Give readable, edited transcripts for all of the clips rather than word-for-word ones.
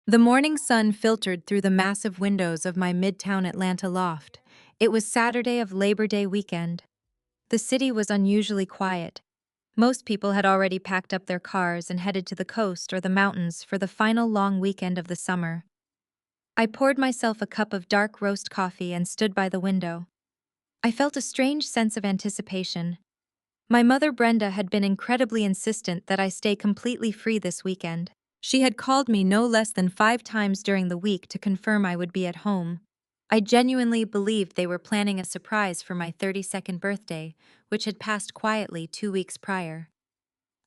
The morning sun filtered through the massive windows of my midtown Atlanta loft. It was Saturday of Labor Day weekend. The city was unusually quiet. Most people had already packed up their cars and headed to the coast or the mountains for the final long weekend of the summer. I poured myself a cup of dark roast coffee and stood by the window. I felt a strange sense of anticipation. My mother Brenda had been incredibly insistent that I stay completely free this weekend. She had called me no less than 5 times during the week to confirm I would be at home. I genuinely believed they were planning a surprise for my 32nd birthday, which had passed quietly 2 weeks prior.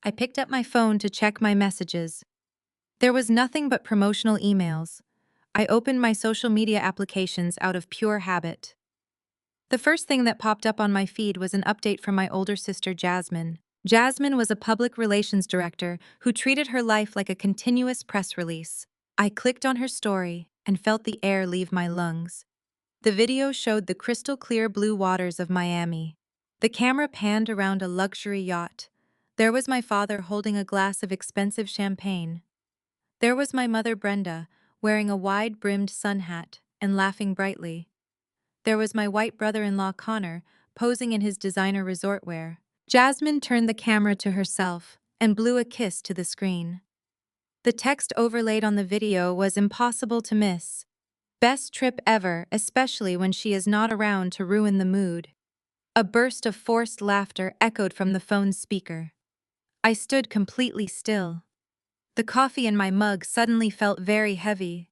I picked up my phone to check my messages. There was nothing but promotional emails. I opened my social media applications out of pure habit. The first thing that popped up on my feed was an update from my older sister Jasmine. Jasmine was a public relations director who treated her life like a continuous press release. I clicked on her story and felt the air leave my lungs. The video showed the crystal clear blue waters of Miami. The camera panned around a luxury yacht. There was my father holding a glass of expensive champagne. There was my mother Brenda, wearing a wide-brimmed sun hat and laughing brightly. There was my white brother-in-law Connor, posing in his designer resort wear. Jasmine turned the camera to herself and blew a kiss to the screen. The text overlaid on the video was impossible to miss. Best trip ever, especially when she is not around to ruin the mood. A burst of forced laughter echoed from the phone's speaker. I stood completely still. The coffee in my mug suddenly felt very heavy.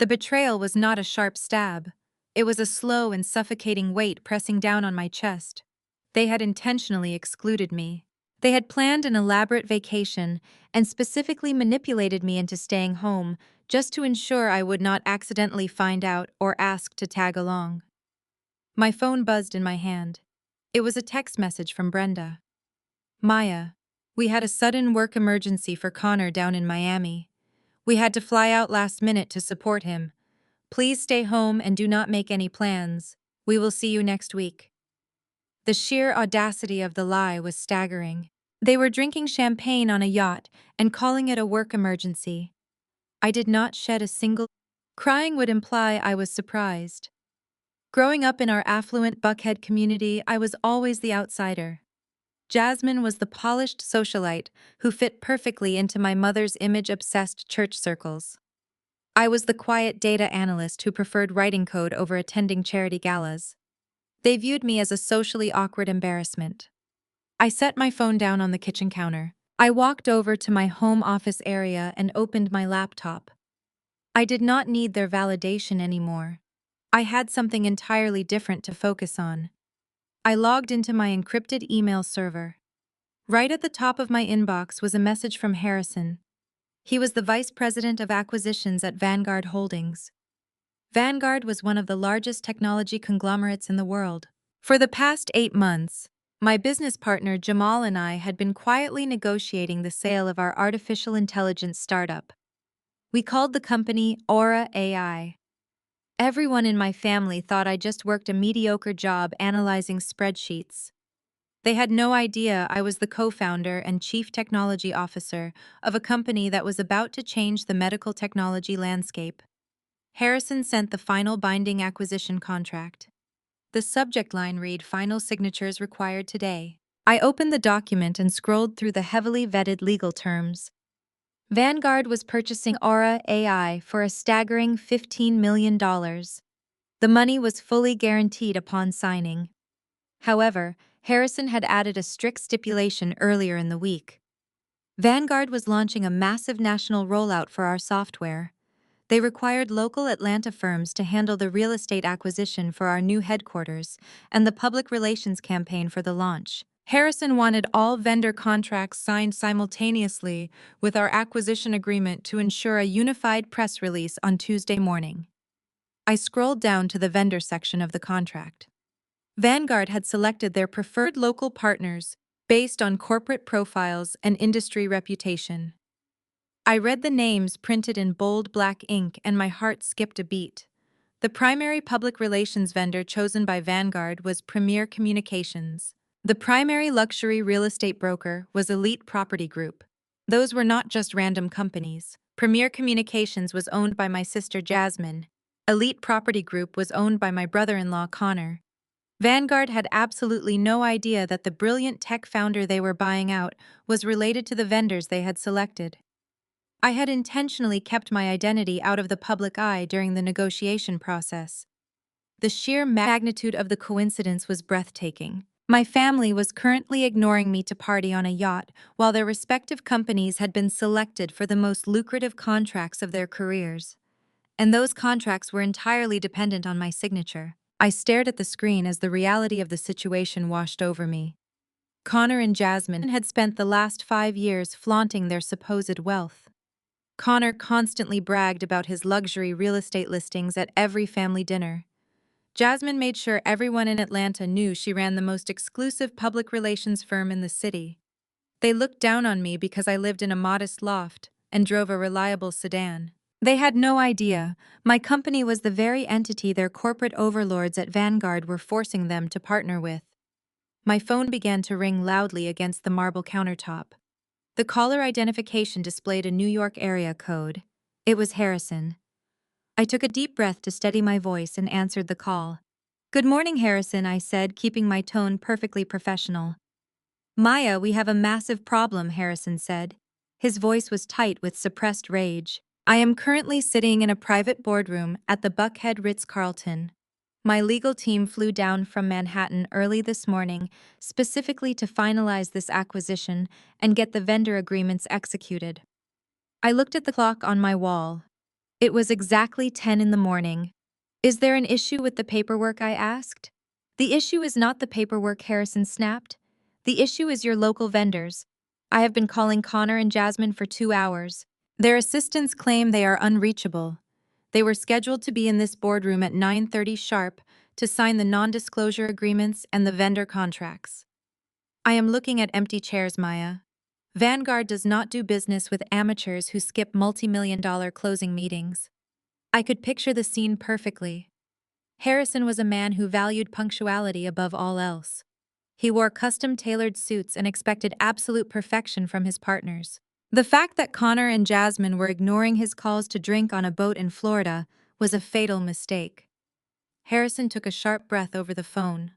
The betrayal was not a sharp stab. It was a slow and suffocating weight pressing down on my chest. They had intentionally excluded me. They had planned an elaborate vacation and specifically manipulated me into staying home just to ensure I would not accidentally find out or ask to tag along. My phone buzzed in my hand. It was a text message from Brenda. Maya, we had a sudden work emergency for Connor down in Miami. We had to fly out last minute to support him. Please stay home and do not make any plans. We will see you next week. The sheer audacity of the lie was staggering. They were drinking champagne on a yacht and calling it a work emergency. I did not shed a single. Crying would imply I was surprised. Growing up in our affluent Buckhead community, I was always the outsider. Jasmine was the polished socialite who fit perfectly into my mother's image-obsessed church circles. I was the quiet data analyst who preferred writing code over attending charity galas. They viewed me as a socially awkward embarrassment. I set my phone down on the kitchen counter. I walked over to my home office area and opened my laptop. I did not need their validation anymore. I had something entirely different to focus on. I logged into my encrypted email server. Right at the top of my inbox was a message from Harrison. He was the vice president of acquisitions at Vanguard Holdings. Vanguard was one of the largest technology conglomerates in the world. For the past 8 months, my business partner Jamal and I had been quietly negotiating the sale of our artificial intelligence startup. We called the company Aura AI. Everyone in my family thought I just worked a mediocre job analyzing spreadsheets. They had no idea I was the co-founder and chief technology officer of a company that was about to change the medical technology landscape. Harrison sent the final binding acquisition contract. The subject line read, "Final signatures required today." I opened the document and scrolled through the heavily vetted legal terms. Vanguard was purchasing Aura AI for a staggering $15 million. The money was fully guaranteed upon signing. However, Harrison had added a strict stipulation earlier in the week. Vanguard was launching a massive national rollout for our software. They required local Atlanta firms to handle the real estate acquisition for our new headquarters and the public relations campaign for the launch. Harrison wanted all vendor contracts signed simultaneously with our acquisition agreement to ensure a unified press release on Tuesday morning. I scrolled down to the vendor section of the contract. Vanguard had selected their preferred local partners based on corporate profiles and industry reputation. I read the names printed in bold black ink and my heart skipped a beat. The primary public relations vendor chosen by Vanguard was Premier Communications. The primary luxury real estate broker was Elite Property Group. Those were not just random companies. Premier Communications was owned by my sister Jasmine. Elite Property Group was owned by my brother-in-law Connor. Vanguard had absolutely no idea that the brilliant tech founder they were buying out was related to the vendors they had selected. I had intentionally kept my identity out of the public eye during the negotiation process. The sheer magnitude of the coincidence was breathtaking. My family was currently ignoring me to party on a yacht, while their respective companies had been selected for the most lucrative contracts of their careers. And those contracts were entirely dependent on my signature. I stared at the screen as the reality of the situation washed over me. Connor and Jasmine had spent the last 5 years flaunting their supposed wealth. Connor constantly bragged about his luxury real estate listings at every family dinner. Jasmine made sure everyone in Atlanta knew she ran the most exclusive public relations firm in the city. They looked down on me because I lived in a modest loft and drove a reliable sedan. They had no idea my company was the very entity their corporate overlords at Vanguard were forcing them to partner with. My phone began to ring loudly against the marble countertop. The caller identification displayed a New York area code. It was Harrison. I took a deep breath to steady my voice and answered the call. "Good morning, Harrison," I said, keeping my tone perfectly professional. "Maya, we have a massive problem," Harrison said. His voice was tight with suppressed rage. "I am currently sitting in a private boardroom at the Buckhead Ritz-Carlton. My legal team flew down from Manhattan early this morning, specifically to finalize this acquisition and get the vendor agreements executed." I looked at the clock on my wall. It was exactly 10 in the morning. "Is there an issue with the paperwork?" I asked. "The issue is not the paperwork," Harrison snapped. "The issue is your local vendors. I have been calling Connor and Jasmine for 2 hours. Their assistants claim they are unreachable. They were scheduled to be in this boardroom at 9:30 sharp to sign the non-disclosure agreements and the vendor contracts." I am looking at empty chairs, Maya. Vanguard does not do business with amateurs who skip multi-million-dollar closing meetings. I could picture the scene perfectly. Harrison was a man who valued punctuality above all else. He wore custom-tailored suits and expected absolute perfection from his partners. The fact that Connor and Jasmine were ignoring his calls to drink on a boat in Florida was a fatal mistake. Harrison took a sharp breath over the phone.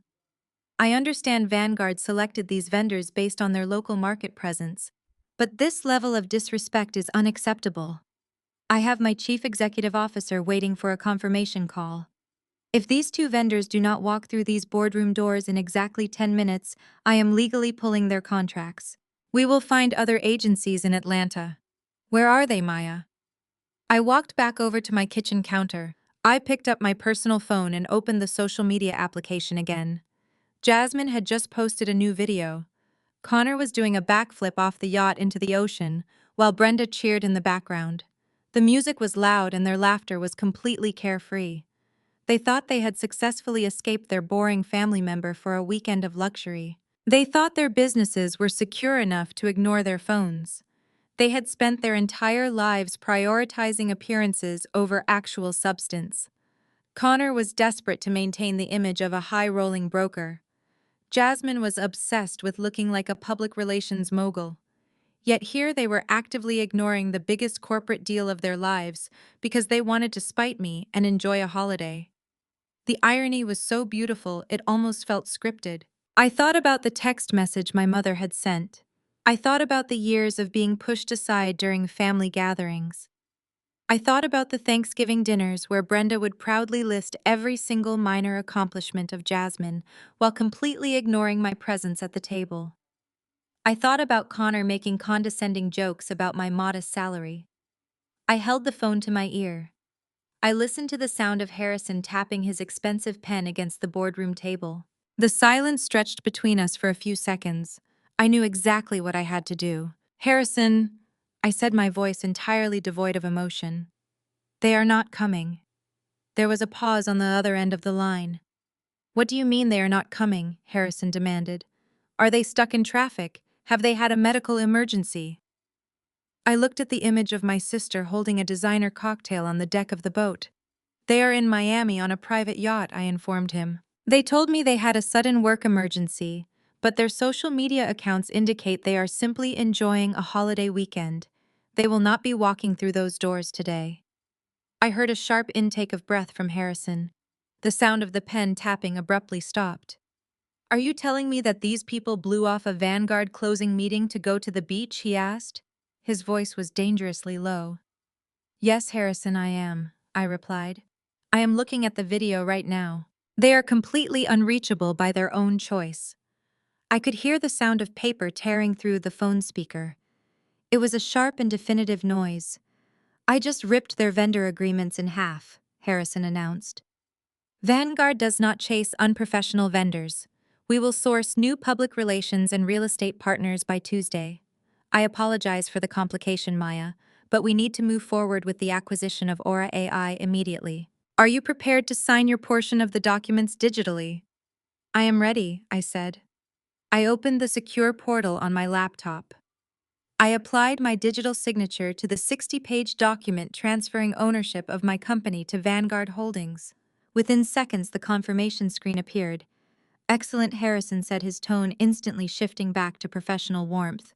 "I understand Vanguard selected these vendors based on their local market presence, but this level of disrespect is unacceptable. I have my chief executive officer waiting for a confirmation call. If these 2 vendors do not walk through these boardroom doors in exactly 10 minutes, I am legally pulling their contracts. We will find other agencies in Atlanta." "Where are they, Maya?" I walked back over to my kitchen counter. I picked up my personal phone and opened the social media application again. Jasmine had just posted a new video. Connor was doing a backflip off the yacht into the ocean, while Brenda cheered in the background. The music was loud and their laughter was completely carefree. They thought they had successfully escaped their boring family member for a weekend of luxury. They thought their businesses were secure enough to ignore their phones. They had spent their entire lives prioritizing appearances over actual substance. Connor was desperate to maintain the image of a high-rolling broker. Jasmine was obsessed with looking like a public relations mogul. Yet here they were actively ignoring the biggest corporate deal of their lives because they wanted to spite me and enjoy a holiday. The irony was so beautiful it almost felt scripted. I thought about the text message my mother had sent. I thought about the years of being pushed aside during family gatherings. I thought about the Thanksgiving dinners where Brenda would proudly list every single minor accomplishment of Jasmine while completely ignoring my presence at the table. I thought about Connor making condescending jokes about my modest salary. I held the phone to my ear. I listened to the sound of Harrison tapping his expensive pen against the boardroom table. The silence stretched between us for a few seconds. I knew exactly what I had to do. "Harrison," I said, my voice entirely devoid of emotion. "They are not coming." There was a pause on the other end of the line. "What do you mean they are not coming?" Harrison demanded. "Are they stuck in traffic? Have they had a medical emergency?" I looked at the image of my sister holding a designer cocktail on the deck of the boat. "They are in Miami on a private yacht," I informed him. "They told me they had a sudden work emergency, but their social media accounts indicate they are simply enjoying a holiday weekend. They will not be walking through those doors today. I heard a sharp intake of breath from Harrison. The sound of the pen tapping abruptly stopped. Are you telling me that these people blew off a Vanguard closing meeting to go to the beach? He asked. His voice was dangerously low. Yes, Harrison, I am, I replied. I am looking at the video right now. They are completely unreachable by their own choice. I could hear the sound of paper tearing through the phone speaker. It was a sharp and definitive noise. I just ripped their vendor agreements in half, Harrison announced. Vanguard does not chase unprofessional vendors. We will source new public relations and real estate partners by Tuesday. I apologize for the complication, Maya, but we need to move forward with the acquisition of Aura AI immediately. Are you prepared to sign your portion of the documents digitally? I am ready, I said. I opened the secure portal on my laptop. I applied my digital signature to the 60-page document transferring ownership of my company to Vanguard Holdings. Within seconds, the confirmation screen appeared. Excellent, Harrison said, his tone instantly shifting back to professional warmth.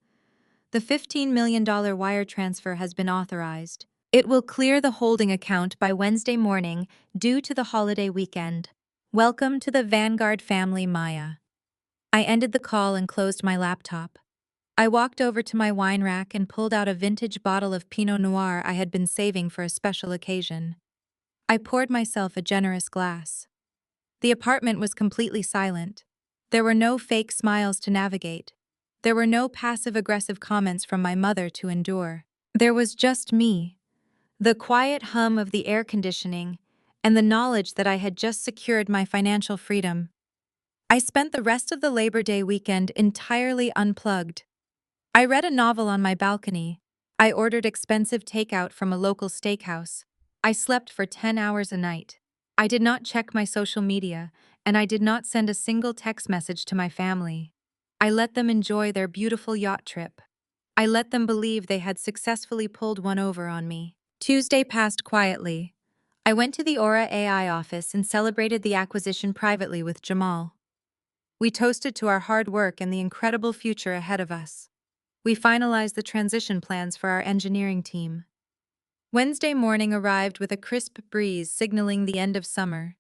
The $15 million wire transfer has been authorized. It will clear the holding account by Wednesday morning due to the holiday weekend. Welcome to the Vanguard family, Maya. I ended the call and closed my laptop. I walked over to my wine rack and pulled out a vintage bottle of Pinot Noir I had been saving for a special occasion. I poured myself a generous glass. The apartment was completely silent. There were no fake smiles to navigate. There were no passive-aggressive comments from my mother to endure. There was just me, the quiet hum of the air conditioning, and the knowledge that I had just secured my financial freedom. I spent the rest of the Labor Day weekend entirely unplugged. I read a novel on my balcony. I ordered expensive takeout from a local steakhouse. I slept for 10 hours a night. I did not check my social media, and I did not send a single text message to my family. I let them enjoy their beautiful yacht trip. I let them believe they had successfully pulled one over on me. Tuesday passed quietly. I went to the Aura AI office and celebrated the acquisition privately with Jamal. We toasted to our hard work and the incredible future ahead of us. We finalized the transition plans for our engineering team. Wednesday morning arrived with a crisp breeze signaling the end of summer.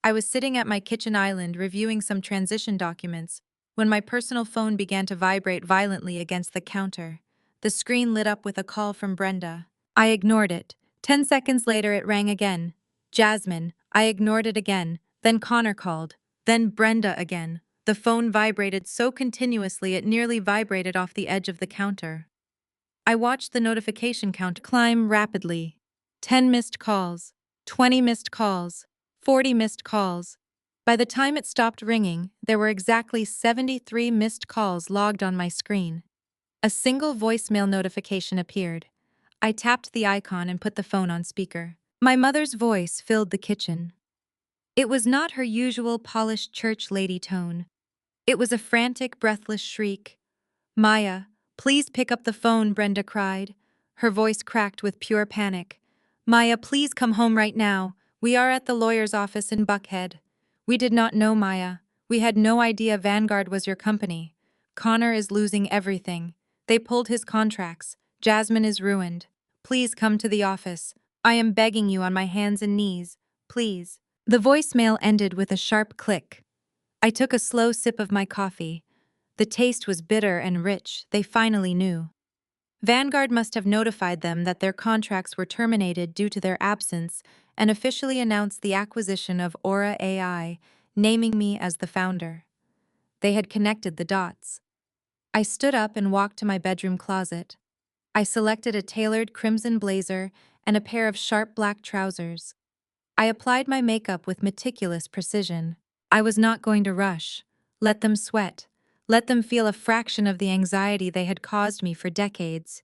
I was sitting at my kitchen island reviewing some transition documents when my personal phone began to vibrate violently against the counter. The screen lit up with a call from Brenda. I ignored it. 10 seconds later it rang again. Jasmine. I ignored it again. Then Connor called. Then Brenda again. The phone vibrated so continuously it nearly vibrated off the edge of the counter. I watched the notification count climb rapidly. 10 missed calls, 20 missed calls, 40 missed calls. By the time it stopped ringing, there were exactly 73 missed calls logged on my screen. A single voicemail notification appeared. I tapped the icon and put the phone on speaker. My mother's voice filled the kitchen. It was not her usual polished church lady tone. It was a frantic, breathless shriek. Maya, please pick up the phone, Brenda cried. Her voice cracked with pure panic. Maya, please come home right now. We are at the lawyer's office in Buckhead. We did not know, Maya. We had no idea Vanguard was your company. Connor is losing everything. They pulled his contracts. Jasmine is ruined. Please come to the office. I am begging you on my hands and knees. Please. The voicemail ended with a sharp click. I took a slow sip of my coffee. The taste was bitter and rich, they finally knew. Vanguard must have notified them that their contracts were terminated due to their absence and officially announced the acquisition of Aura AI, naming me as the founder. They had connected the dots. I stood up and walked to my bedroom closet. I selected a tailored crimson blazer and a pair of sharp black trousers. I applied my makeup with meticulous precision. I was not going to rush. Let them sweat. Let them feel a fraction of the anxiety they had caused me for decades.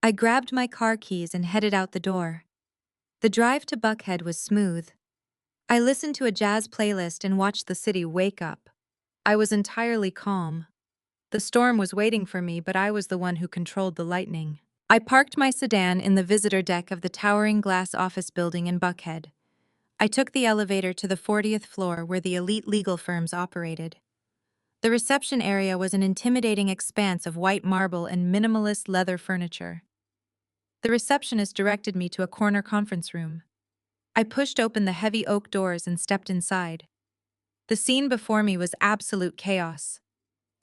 I grabbed my car keys and headed out the door. The drive to Buckhead was smooth. I listened to a jazz playlist and watched the city wake up. I was entirely calm. The storm was waiting for me, but I was the one who controlled the lightning. I parked my sedan in the visitor deck of the towering glass office building in Buckhead. I took the elevator to the 40th floor where the elite legal firms operated. The reception area was an intimidating expanse of white marble and minimalist leather furniture. The receptionist directed me to a corner conference room. I pushed open the heavy oak doors and stepped inside. The scene before me was absolute chaos.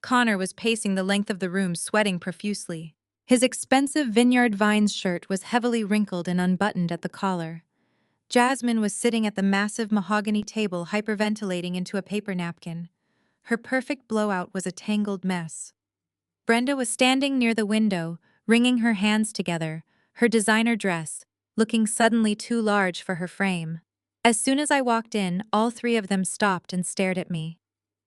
Connor was pacing the length of the room, sweating profusely. His expensive Vineyard Vines shirt was heavily wrinkled and unbuttoned at the collar. Jasmine was sitting at the massive mahogany table, hyperventilating into a paper napkin. Her perfect blowout was a tangled mess. Brenda was standing near the window, wringing her hands together, her designer dress looking suddenly too large for her frame. As soon as I walked in, all three of them stopped and stared at me.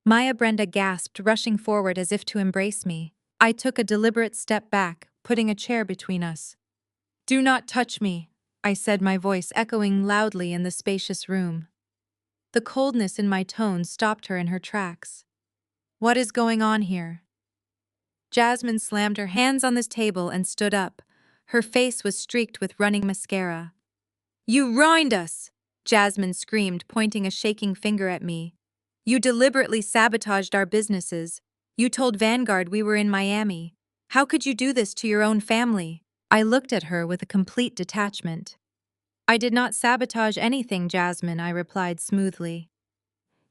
Brenda gasped, rushing forward as if to embrace me. I took a deliberate step back, putting a chair between us. "Do not touch me," I said, my voice echoing loudly in the spacious room. The coldness in my tone stopped her in her tracks. "What is going on here?" Jasmine slammed her hands on this table and stood up. Her face was streaked with running mascara. "You ruined us!" Jasmine screamed, pointing a shaking finger at me. "You deliberately sabotaged our businesses. You told Vanguard we were in Miami. How could you do this to your own family?" I looked at her with a complete detachment. "I did not sabotage anything, Jasmine," I replied smoothly.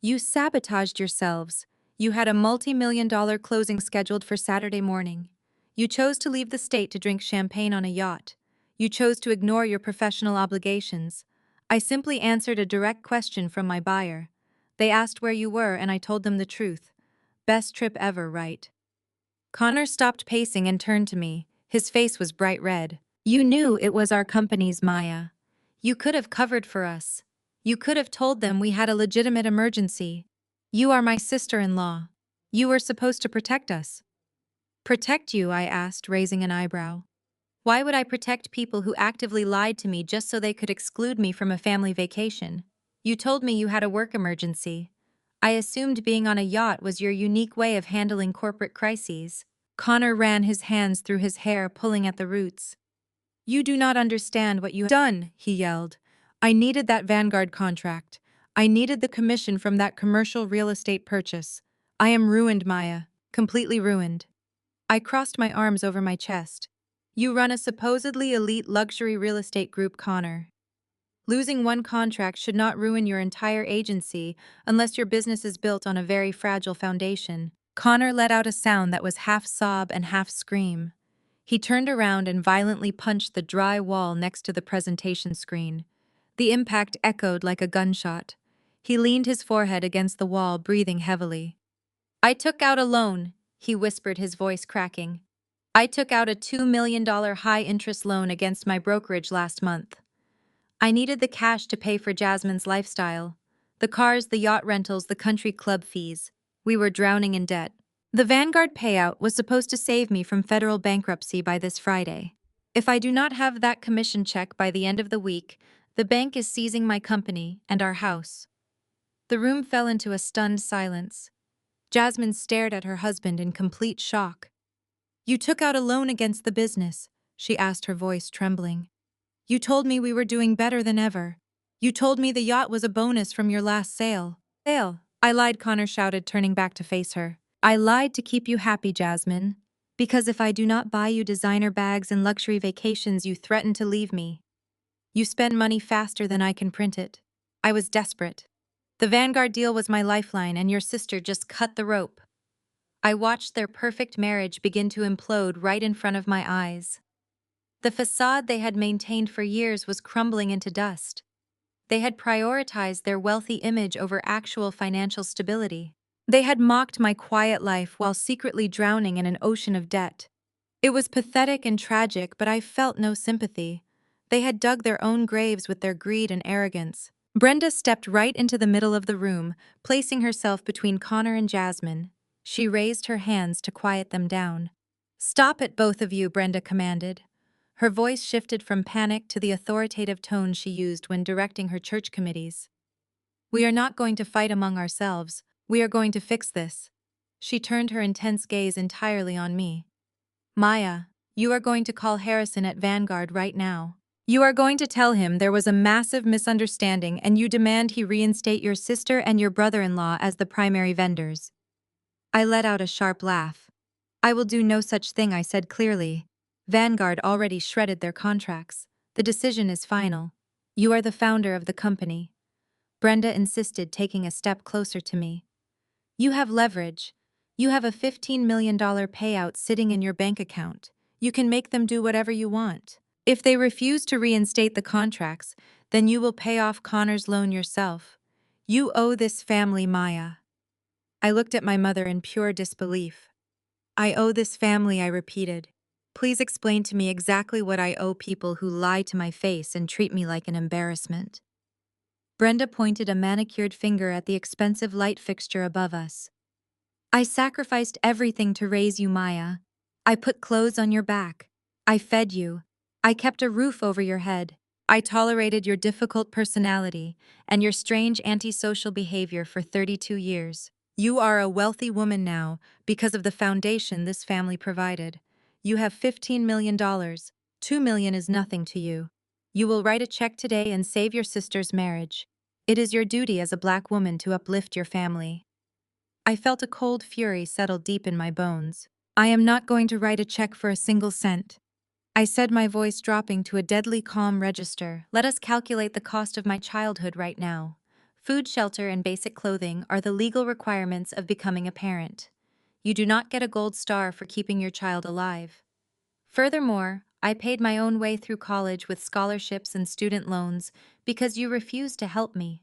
"You sabotaged yourselves. You had a multi-million-dollar closing scheduled for Saturday morning. You chose to leave the state to drink champagne on a yacht. You chose to ignore your professional obligations. I simply answered a direct question from my buyer. They asked where you were and I told them the truth. Best trip ever, right?" Connor stopped pacing and turned to me. His face was bright red. "You knew it was our company's, Maya. You could have covered for us. You could have told them we had a legitimate emergency. You are my sister-in-law. You were supposed to protect us." "Protect you?" I asked, raising an eyebrow. "Why would I protect people who actively lied to me just so they could exclude me from a family vacation? You told me you had a work emergency. I assumed being on a yacht was your unique way of handling corporate crises." Connor ran his hands through his hair, pulling at the roots. "You do not understand what you have done," he yelled. "I needed that Vanguard contract. I needed the commission from that commercial real estate purchase. I am ruined, Maya. Completely ruined." I crossed my arms over my chest. "You run a supposedly elite luxury real estate group, Connor. Losing one contract should not ruin your entire agency unless your business is built on a very fragile foundation." Connor let out a sound that was half sob and half scream. He turned around and violently punched the dry wall next to the presentation screen. The impact echoed like a gunshot. He leaned his forehead against the wall, breathing heavily. "I took out a loan," he whispered, his voice cracking. "I took out a $2 million high-interest loan against my brokerage last month. I needed the cash to pay for Jasmine's lifestyle. The cars, the yacht rentals, the country club fees. We were drowning in debt. The Vanguard payout was supposed to save me from federal bankruptcy by this Friday. If I do not have that commission check by the end of the week, the bank is seizing my company and our house." The room fell into a stunned silence. Jasmine stared at her husband in complete shock. "You took out a loan against the business," she asked, her voice trembling. "You told me we were doing better than ever. You told me the yacht was a bonus from your last sale." "Sale?" "I lied," Connor shouted, turning back to face her. "I lied to keep you happy, Jasmine. Because if I do not buy you designer bags and luxury vacations, you threaten to leave me. You spend money faster than I can print it. I was desperate. The Vanguard deal was my lifeline, and your sister just cut the rope." I watched their perfect marriage begin to implode right in front of my eyes. The facade they had maintained for years was crumbling into dust. They had prioritized their wealthy image over actual financial stability. They had mocked my quiet life while secretly drowning in an ocean of debt. It was pathetic and tragic, but I felt no sympathy. They had dug their own graves with their greed and arrogance. Brenda stepped right into the middle of the room, placing herself between Connor and Jasmine. She raised her hands to quiet them down. "Stop it, both of you," Brenda commanded. Her voice shifted from panic to the authoritative tone she used when directing her church committees. "We are not going to fight among ourselves. We are going to fix this." She turned her intense gaze entirely on me. "Maya, you are going to call Harrison at Vanguard right now. You are going to tell him there was a massive misunderstanding and you demand he reinstate your sister and your brother-in-law as the primary vendors." I let out a sharp laugh. "I will do no such thing," I said clearly. Vanguard already shredded their contracts. The decision is final. You are the founder of the company. Brenda insisted, taking a step closer to me. You have leverage. You have a $15 million payout sitting in your bank account. You can make them do whatever you want. If they refuse to reinstate the contracts, then you will pay off Connor's loan yourself. You owe this family, Maya. I looked at my mother in pure disbelief. I owe this family, I repeated. Please explain to me exactly what I owe people who lie to my face and treat me like an embarrassment. Brenda pointed a manicured finger at the expensive light fixture above us. I sacrificed everything to raise you, Maya. I put clothes on your back. I fed you. I kept a roof over your head. I tolerated your difficult personality and your strange antisocial behavior for 32 years. You are a wealthy woman now because of the foundation this family provided. You have $15 million. $2 million is nothing to you. You will write a check today and save your sister's marriage. It is your duty as a Black woman to uplift your family. I felt a cold fury settle deep in my bones. I am not going to write a check for a single cent. I said, my voice dropping to a deadly calm register. Let us calculate the cost of my childhood right now. Food, shelter, and basic clothing are the legal requirements of becoming a parent. You do not get a gold star for keeping your child alive. Furthermore, I paid my own way through college with scholarships and student loans because you refused to help me.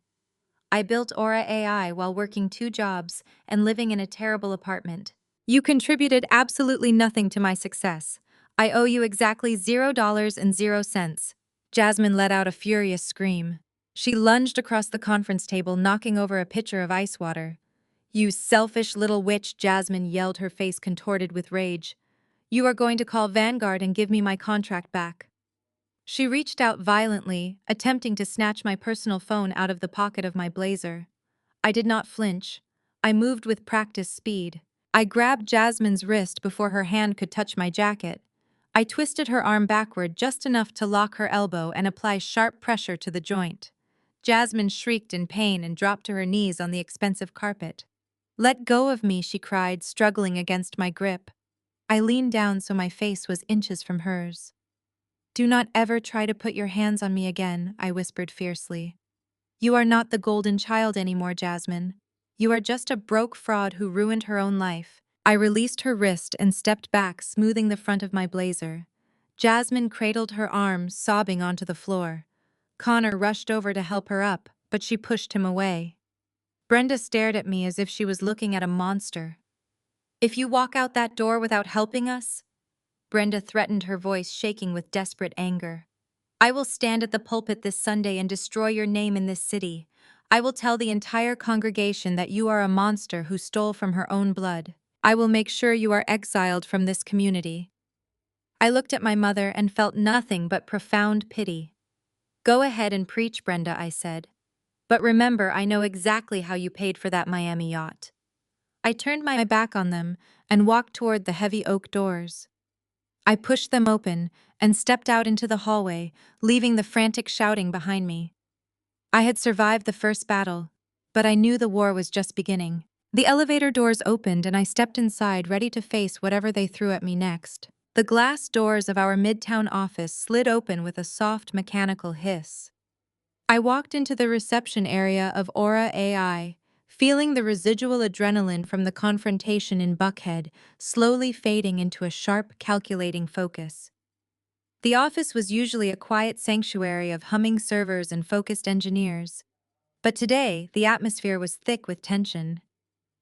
I built Aura AI while working 2 jobs and living in a terrible apartment. You contributed absolutely nothing to my success. I owe you exactly $0.00. Jasmine let out a furious scream. She lunged across the conference table, knocking over a pitcher of ice water. You selfish little witch, Jasmine yelled, her face contorted with rage. You are going to call Vanguard and give me my contract back. She reached out violently, attempting to snatch my personal phone out of the pocket of my blazer. I did not flinch. I moved with practiced speed. I grabbed Jasmine's wrist before her hand could touch my jacket. I twisted her arm backward just enough to lock her elbow and apply sharp pressure to the joint. Jasmine shrieked in pain and dropped to her knees on the expensive carpet. Let go of me, she cried, struggling against my grip. I leaned down so my face was inches from hers. Do not ever try to put your hands on me again, I whispered fiercely. You are not the golden child anymore, Jasmine. You are just a broke fraud who ruined her own life. I released her wrist and stepped back, smoothing the front of my blazer. Jasmine cradled her arms, sobbing onto the floor. Connor rushed over to help her up, but she pushed him away. Brenda stared at me as if she was looking at a monster. If you walk out that door without helping us, Brenda threatened, her voice shaking with desperate anger. I will stand at the pulpit this Sunday and destroy your name in this city. I will tell the entire congregation that you are a monster who stole from her own blood. I will make sure you are exiled from this community. I looked at my mother and felt nothing but profound pity. Go ahead and preach, Brenda, I said. But remember, I know exactly how you paid for that Miami yacht. I turned my back on them and walked toward the heavy oak doors. I pushed them open and stepped out into the hallway, leaving the frantic shouting behind me. I had survived the first battle, but I knew the war was just beginning. The elevator doors opened and I stepped inside, ready to face whatever they threw at me next. The glass doors of our midtown office slid open with a soft mechanical hiss. I walked into the reception area of Aura AI, feeling the residual adrenaline from the confrontation in Buckhead slowly fading into a sharp, calculating focus. The office was usually a quiet sanctuary of humming servers and focused engineers. But today, the atmosphere was thick with tension.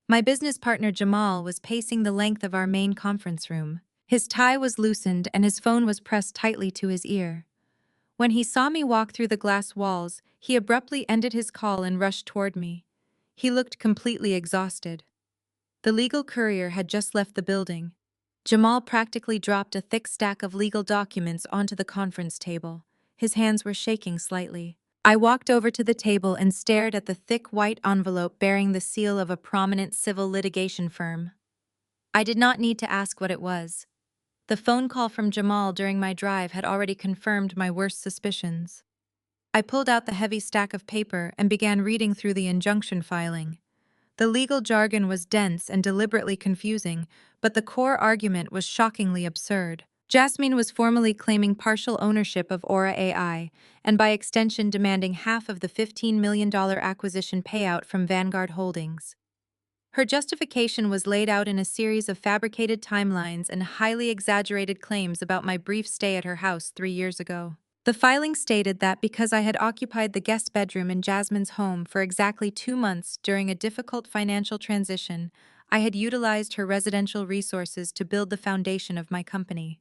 My business partner Jamal was pacing the length of our main conference room. His tie was loosened and his phone was pressed tightly to his ear. When he saw me walk through the glass walls, he abruptly ended his call and rushed toward me. He looked completely exhausted. The legal courier had just left the building. Jamal practically dropped a thick stack of legal documents onto the conference table. His hands were shaking slightly. I walked over to the table and stared at the thick white envelope bearing the seal of a prominent civil litigation firm. I did not need to ask what it was. The phone call from Jamal during my drive had already confirmed my worst suspicions. I pulled out the heavy stack of paper and began reading through the injunction filing. The legal jargon was dense and deliberately confusing, but the core argument was shockingly absurd. Jasmine was formally claiming partial ownership of Aura AI, and by extension demanding half of the $15 million acquisition payout from Vanguard Holdings. Her justification was laid out in a series of fabricated timelines and highly exaggerated claims about my brief stay at her house 3 years ago. The filing stated that because I had occupied the guest bedroom in Jasmine's home for exactly 2 months during a difficult financial transition, I had utilized her residential resources to build the foundation of my company.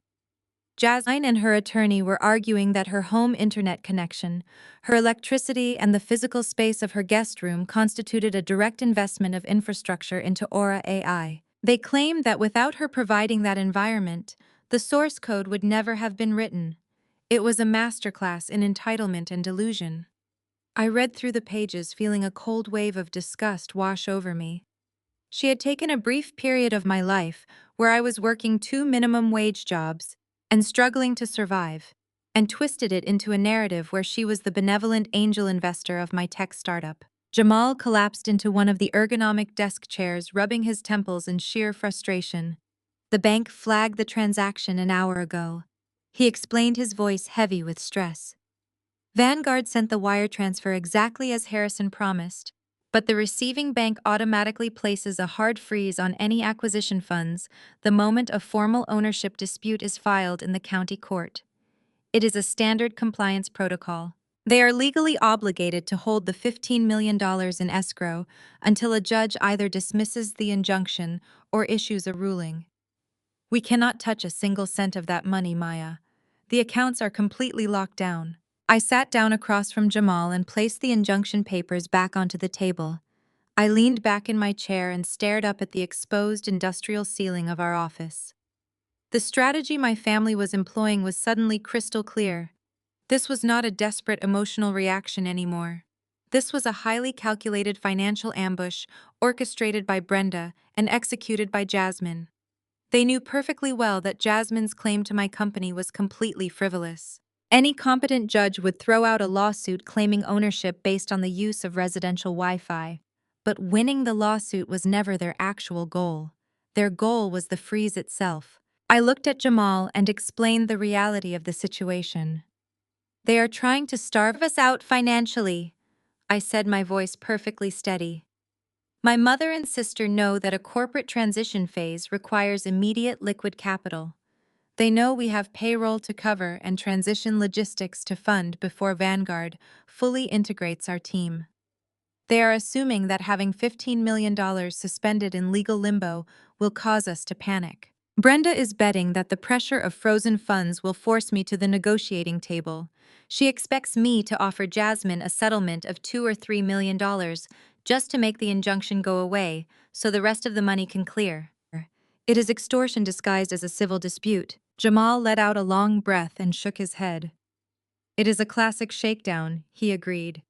Jasmine and her attorney were arguing that her home internet connection, her electricity, and the physical space of her guest room constituted a direct investment of infrastructure into Aura AI. They claimed that without her providing that environment, the source code would never have been written. It was a masterclass in entitlement and delusion. I read through the pages, feeling a cold wave of disgust wash over me. She had taken a brief period of my life where I was working 2 minimum-wage jobs and struggling to survive, and twisted it into a narrative where she was the benevolent angel investor of my tech startup. Jamal collapsed into one of the ergonomic desk chairs, rubbing his temples in sheer frustration. The bank flagged the transaction an hour ago. He explained, his voice heavy with stress. Vanguard sent the wire transfer exactly as Harrison promised, but the receiving bank automatically places a hard freeze on any acquisition funds the moment a formal ownership dispute is filed in the county court. It is a standard compliance protocol. They are legally obligated to hold the $15 million in escrow until a judge either dismisses the injunction or issues a ruling. We cannot touch a single cent of that money, Maya. The accounts are completely locked down. I sat down across from Jamal and placed the injunction papers back onto the table. I leaned back in my chair and stared up at the exposed industrial ceiling of our office. The strategy my family was employing was suddenly crystal clear. This was not a desperate emotional reaction anymore. This was a highly calculated financial ambush orchestrated by Brenda and executed by Jasmine. They knew perfectly well that Jasmine's claim to my company was completely frivolous. Any competent judge would throw out a lawsuit claiming ownership based on the use of residential Wi-Fi. But winning the lawsuit was never their actual goal. Their goal was the freeze itself. I looked at Jamal and explained the reality of the situation. They are trying to starve us out financially, I said, my voice perfectly steady. My mother and sister know that a corporate transition phase requires immediate liquid capital. They know we have payroll to cover and transition logistics to fund before Vanguard fully integrates our team. They are assuming that having $15 million suspended in legal limbo will cause us to panic. Brenda is betting that the pressure of frozen funds will force me to the negotiating table. She expects me to offer Jasmine a settlement of $2 or $3 million just to make the injunction go away, so the rest of the money can clear. It is extortion disguised as a civil dispute. Jamal let out a long breath and shook his head. It is a classic shakedown, he agreed.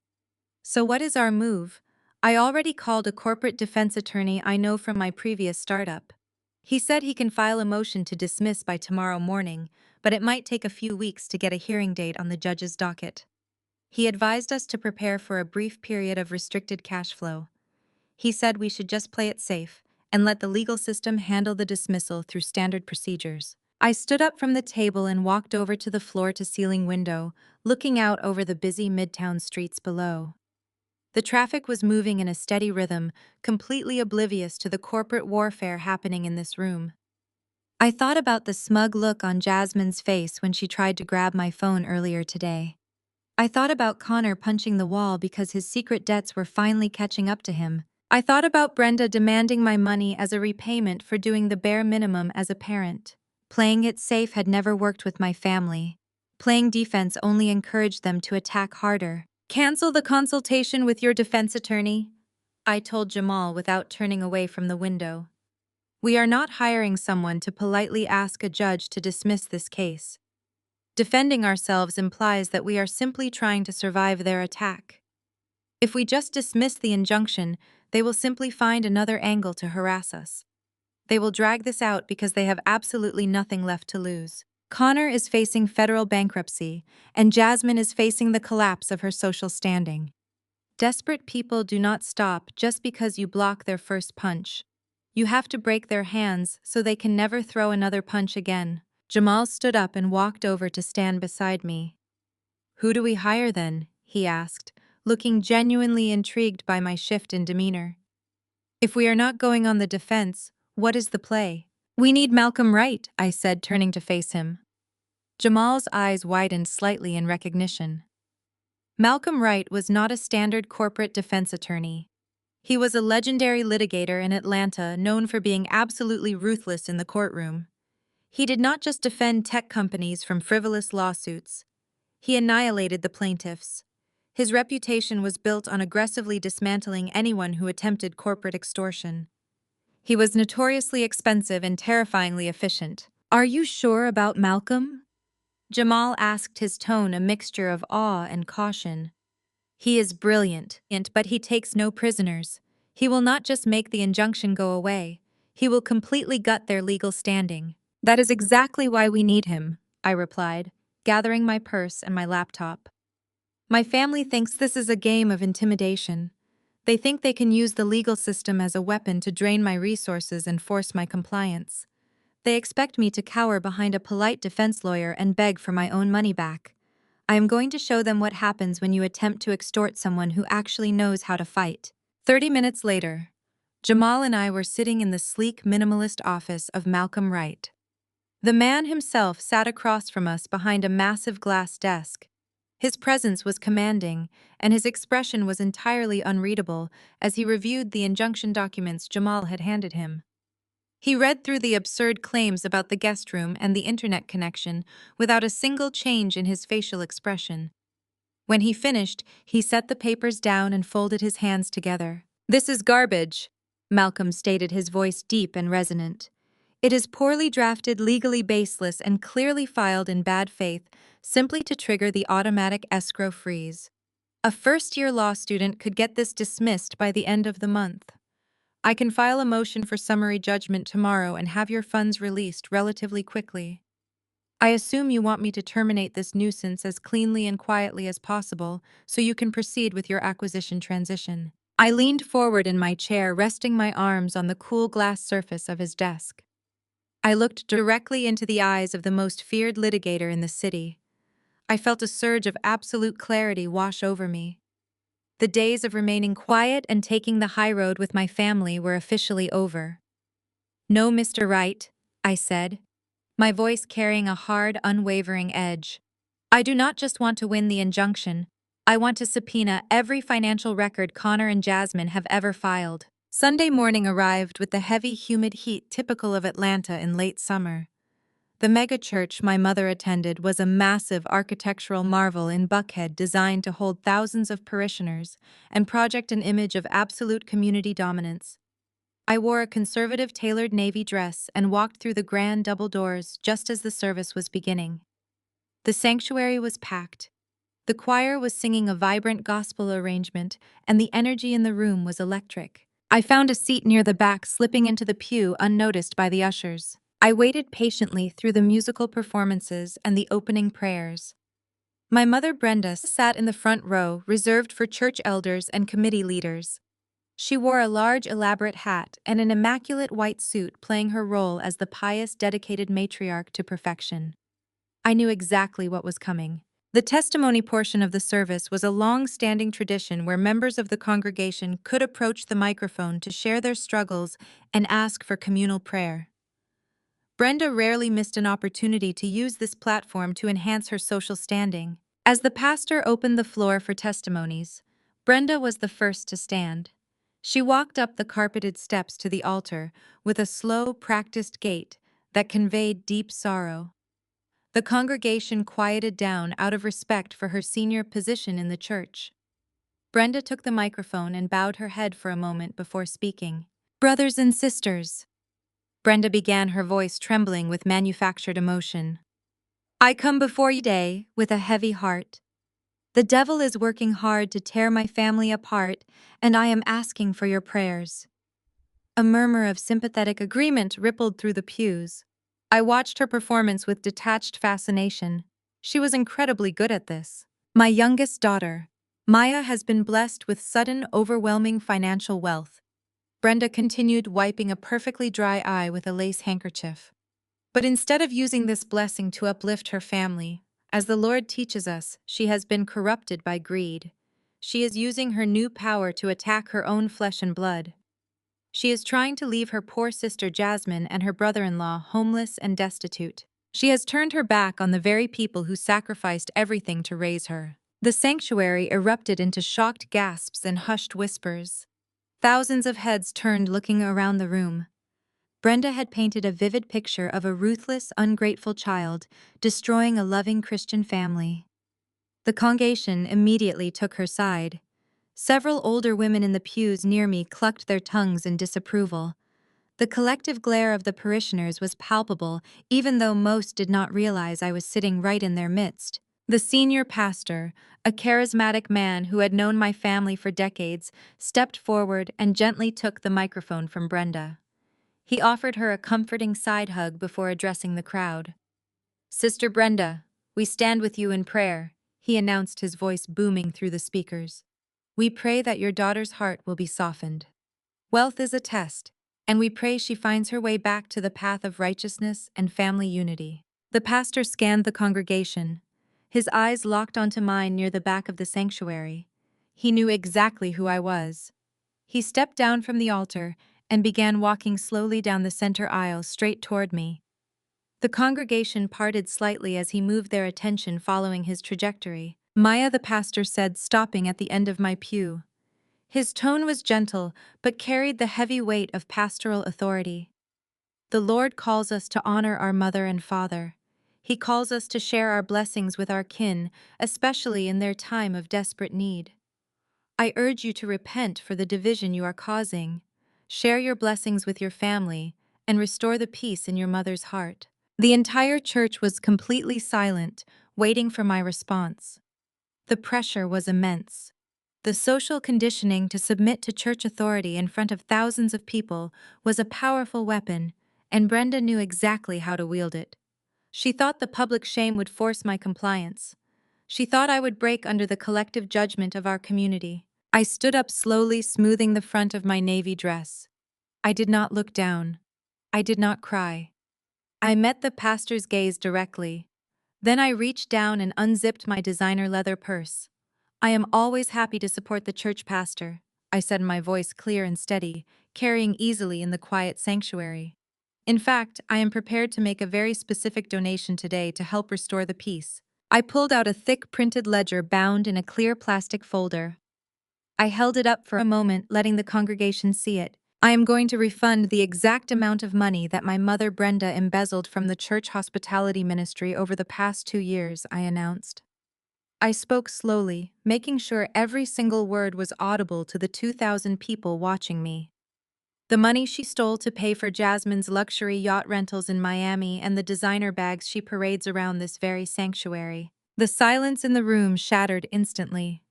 So what is our move? I already called a corporate defense attorney I know from my previous startup. He said he can file a motion to dismiss by tomorrow morning, but it might take a few weeks to get a hearing date on the judge's docket. He advised us to prepare for a brief period of restricted cash flow. He said we should just play it safe and let the legal system handle the dismissal through standard procedures. I stood up from the table and walked over to the floor-to-ceiling window, looking out over the busy midtown streets below. The traffic was moving in a steady rhythm, completely oblivious to the corporate warfare happening in this room. I thought about the smug look on Jasmine's face when she tried to grab my phone earlier today. I thought about Connor punching the wall because his secret debts were finally catching up to him. I thought about Brenda demanding my money as a repayment for doing the bare minimum as a parent. Playing it safe had never worked with my family. Playing defense only encouraged them to attack harder. Cancel the consultation with your defense attorney, I told Jamal without turning away from the window. We are not hiring someone to politely ask a judge to dismiss this case. Defending ourselves implies that we are simply trying to survive their attack. If we just dismiss the injunction, they will simply find another angle to harass us. They will drag this out because they have absolutely nothing left to lose. Connor is facing federal bankruptcy, and Jasmine is facing the collapse of her social standing. Desperate people do not stop just because you block their first punch. You have to break their hands so they can never throw another punch again. Jamal stood up and walked over to stand beside me. "Who do we hire then?" he asked, looking genuinely intrigued by my shift in demeanor. "If we are not going on the defense, what is the play?" "We need Malcolm Wright," I said, turning to face him. Jamal's eyes widened slightly in recognition. Malcolm Wright was not a standard corporate defense attorney. He was a legendary litigator in Atlanta known for being absolutely ruthless in the courtroom. He did not just defend tech companies from frivolous lawsuits. He annihilated the plaintiffs. His reputation was built on aggressively dismantling anyone who attempted corporate extortion. He was notoriously expensive and terrifyingly efficient. "Are you sure about Malcolm?" Jamal asked, his tone a mixture of awe and caution. "He is brilliant, but he takes no prisoners. He will not just make the injunction go away, he will completely gut their legal standing." "That is exactly why we need him," I replied, gathering my purse and my laptop. "My family thinks this is a game of intimidation. They think they can use the legal system as a weapon to drain my resources and force my compliance. They expect me to cower behind a polite defense lawyer and beg for my own money back. I am going to show them what happens when you attempt to extort someone who actually knows how to fight." 30 minutes later, Jamal and I were sitting in the sleek minimalist office of Malcolm Wright. The man himself sat across from us behind a massive glass desk. His presence was commanding, and his expression was entirely unreadable as he reviewed the injunction documents Jamal had handed him. He read through the absurd claims about the guest room and the internet connection without a single change in his facial expression. When he finished, he set the papers down and folded his hands together. "This is garbage," Malcolm stated, his voice deep and resonant. "It is poorly drafted, legally baseless, and clearly filed in bad faith, simply to trigger the automatic escrow freeze. A first-year law student could get this dismissed by the end of the month. I can file a motion for summary judgment tomorrow and have your funds released relatively quickly. I assume you want me to terminate this nuisance as cleanly and quietly as possible so you can proceed with your acquisition transition." I leaned forward in my chair, resting my arms on the cool glass surface of his desk. I looked directly into the eyes of the most feared litigator in the city. I felt a surge of absolute clarity wash over me. The days of remaining quiet and taking the high road with my family were officially over. "No, Mr. Wright," I said, my voice carrying a hard, unwavering edge. "I do not just want to win the injunction. I want to subpoena every financial record Connor and Jasmine have ever filed." Sunday morning arrived with the heavy, humid heat typical of Atlanta in late summer. The megachurch my mother attended was a massive architectural marvel in Buckhead designed to hold thousands of parishioners and project an image of absolute community dominance. I wore a conservative tailored navy dress and walked through the grand double doors just as the service was beginning. The sanctuary was packed. The choir was singing a vibrant gospel arrangement, and the energy in the room was electric. I found a seat near the back, slipping into the pew unnoticed by the ushers. I waited patiently through the musical performances and the opening prayers. My mother Brenda sat in the front row, reserved for church elders and committee leaders. She wore a large, elaborate hat and an immaculate white suit, playing her role as the pious, dedicated matriarch to perfection. I knew exactly what was coming. The testimony portion of the service was a long-standing tradition where members of the congregation could approach the microphone to share their struggles and ask for communal prayer. Brenda rarely missed an opportunity to use this platform to enhance her social standing. As the pastor opened the floor for testimonies, Brenda was the first to stand. She walked up the carpeted steps to the altar with a slow, practiced gait that conveyed deep sorrow. The congregation quieted down out of respect for her senior position in the church. Brenda took the microphone and bowed her head for a moment before speaking. "Brothers and sisters," Brenda began, her voice trembling with manufactured emotion, "I come before you today with a heavy heart. The devil is working hard to tear my family apart, and I am asking for your prayers." A murmur of sympathetic agreement rippled through the pews. I watched her performance with detached fascination. She was incredibly good at this. "My youngest daughter, Maya, has been blessed with sudden, overwhelming financial wealth," Brenda continued, wiping a perfectly dry eye with a lace handkerchief. But instead of using this blessing to uplift her family, as the Lord teaches us, she has been corrupted by greed. She is using her new power to attack her own flesh and blood. She is trying to leave her poor sister Jasmine and her brother-in-law homeless and destitute. She has turned her back on the very people who sacrificed everything to raise her. The sanctuary erupted into shocked gasps and hushed whispers. Thousands of heads turned looking around the room. Brenda had painted a vivid picture of a ruthless, ungrateful child destroying a loving Christian family. The congregation immediately took her side. Several older women in the pews near me clucked their tongues in disapproval. The collective glare of the parishioners was palpable, even though most did not realize I was sitting right in their midst. The senior pastor, a charismatic man who had known my family for decades, stepped forward and gently took the microphone from Brenda. He offered her a comforting side hug before addressing the crowd. "Sister Brenda, we stand with you in prayer," he announced, his voice booming through the speakers. "We pray that your daughter's heart will be softened. Wealth is a test, and we pray she finds her way back to the path of righteousness and family unity." The pastor scanned the congregation. His eyes locked onto mine near the back of the sanctuary. He knew exactly who I was. He stepped down from the altar and began walking slowly down the center aisle straight toward me. The congregation parted slightly as he moved their attention following his trajectory. "Maya," the pastor said, stopping at the end of my pew. His tone was gentle, but carried the heavy weight of pastoral authority. "The Lord calls us to honor our mother and father. He calls us to share our blessings with our kin, especially in their time of desperate need. I urge you to repent for the division you are causing. Share your blessings with your family, and restore the peace in your mother's heart." The entire church was completely silent, waiting for my response. The pressure was immense. The social conditioning to submit to church authority in front of thousands of people was a powerful weapon, and Brenda knew exactly how to wield it. She thought the public shame would force my compliance. She thought I would break under the collective judgment of our community. I stood up slowly, smoothing the front of my navy dress. I did not look down. I did not cry. I met the pastor's gaze directly. Then I reached down and unzipped my designer leather purse. "I am always happy to support the church pastor," I said, my voice clear and steady, carrying easily in the quiet sanctuary. "In fact, I am prepared to make a very specific donation today to help restore the peace." I pulled out a thick printed ledger bound in a clear plastic folder. I held it up for a moment, letting the congregation see it. "I am going to refund the exact amount of money that my mother Brenda embezzled from the church hospitality ministry over the past 2 years," I announced. I spoke slowly, making sure every single word was audible to the 2,000 people watching me. "The money she stole to pay for Jasmine's luxury yacht rentals in Miami and the designer bags she parades around this very sanctuary." The silence in the room shattered instantly.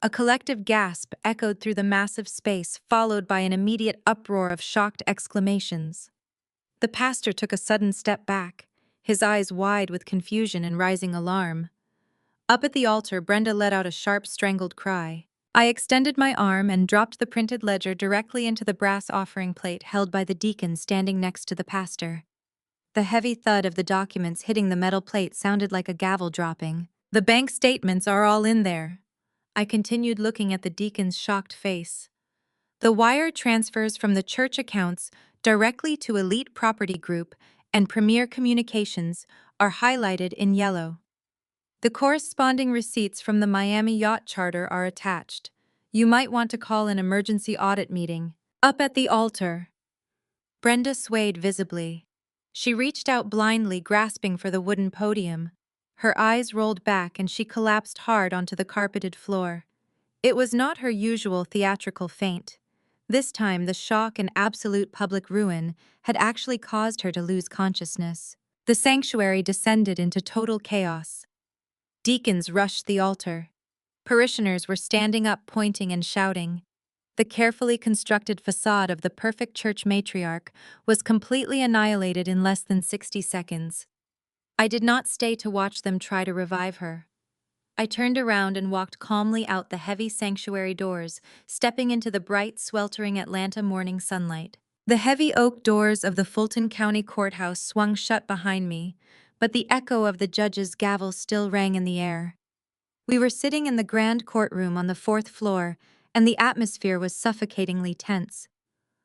A collective gasp echoed through the massive space, followed by an immediate uproar of shocked exclamations. The pastor took a sudden step back, his eyes wide with confusion and rising alarm. Up at the altar, Brenda let out a sharp, strangled cry. I extended my arm and dropped the printed ledger directly into the brass offering plate held by the deacon standing next to the pastor. The heavy thud of the documents hitting the metal plate sounded like a gavel dropping. "The bank statements are all in there." I continued, looking at the deacon's shocked face. "The wire transfers from the church accounts directly to Elite Property Group and Premier Communications are highlighted in yellow. The corresponding receipts from the Miami Yacht Charter are attached. You might want to call an emergency audit meeting." Up at the altar, Brenda swayed visibly. She reached out blindly, grasping for the wooden podium. Her eyes rolled back and she collapsed hard onto the carpeted floor. It was not her usual theatrical faint. This time, the shock and absolute public ruin had actually caused her to lose consciousness. The sanctuary descended into total chaos. Deacons rushed the altar. Parishioners were standing up, pointing and shouting. The carefully constructed facade of the perfect church matriarch was completely annihilated in less than 60 seconds. I did not stay to watch them try to revive her. I turned around and walked calmly out the heavy sanctuary doors, stepping into the bright, sweltering Atlanta morning sunlight. The heavy oak doors of the Fulton County Courthouse swung shut behind me, but the echo of the judge's gavel still rang in the air. We were sitting in the grand courtroom on the fourth floor, and the atmosphere was suffocatingly tense.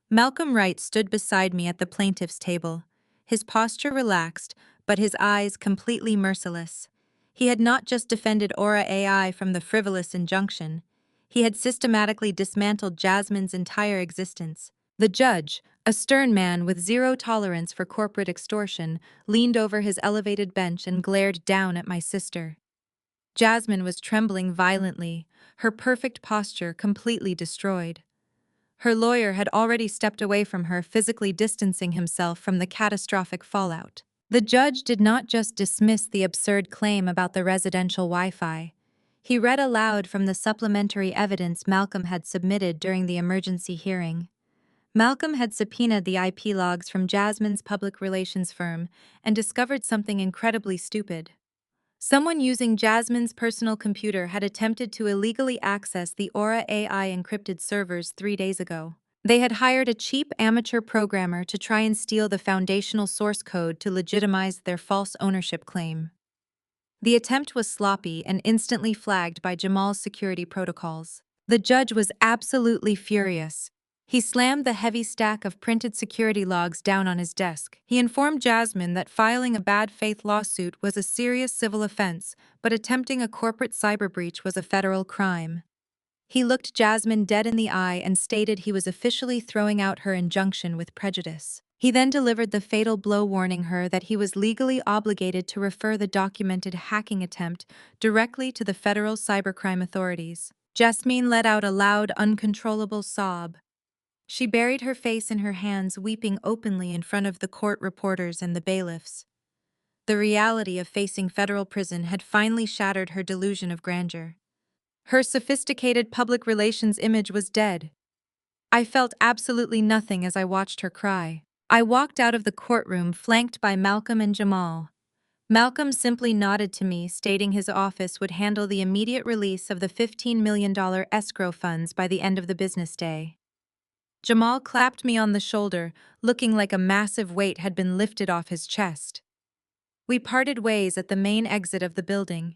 Malcolm Wright stood beside me at the plaintiff's table, his posture relaxed, but his eyes completely merciless. He had not just defended Aura AI from the frivolous injunction, he had systematically dismantled Jasmine's entire existence. The judge, a stern man with zero tolerance for corporate extortion, leaned over his elevated bench and glared down at my sister. Jasmine was trembling violently, her perfect posture completely destroyed. Her lawyer had already stepped away from her, physically distancing himself from the catastrophic fallout. The judge did not just dismiss the absurd claim about the residential Wi-Fi. He read aloud from the supplementary evidence Malcolm had submitted during the emergency hearing. Malcolm had subpoenaed the IP logs from Jasmine's public relations firm and discovered something incredibly stupid. Someone using Jasmine's personal computer had attempted to illegally access the Aura AI encrypted servers 3 days ago. They had hired a cheap amateur programmer to try and steal the foundational source code to legitimize their false ownership claim. The attempt was sloppy and instantly flagged by Jamal's security protocols. The judge was absolutely furious. He slammed the heavy stack of printed security logs down on his desk. He informed Jasmine that filing a bad faith lawsuit was a serious civil offense, but attempting a corporate cyber breach was a federal crime. He looked Jasmine dead in the eye and stated he was officially throwing out her injunction with prejudice. He then delivered the fatal blow, warning her that he was legally obligated to refer the documented hacking attempt directly to the federal cybercrime authorities. Jasmine let out a loud, uncontrollable sob. She buried her face in her hands, weeping openly in front of the court reporters and the bailiffs. The reality of facing federal prison had finally shattered her delusion of grandeur. Her sophisticated public relations image was dead. I felt absolutely nothing as I watched her cry. I walked out of the courtroom flanked by Malcolm and Jamal. Malcolm simply nodded to me, stating his office would handle the immediate release of the $15 million escrow funds by the end of the business day. Jamal clapped me on the shoulder, looking like a massive weight had been lifted off his chest. We parted ways at the main exit of the building.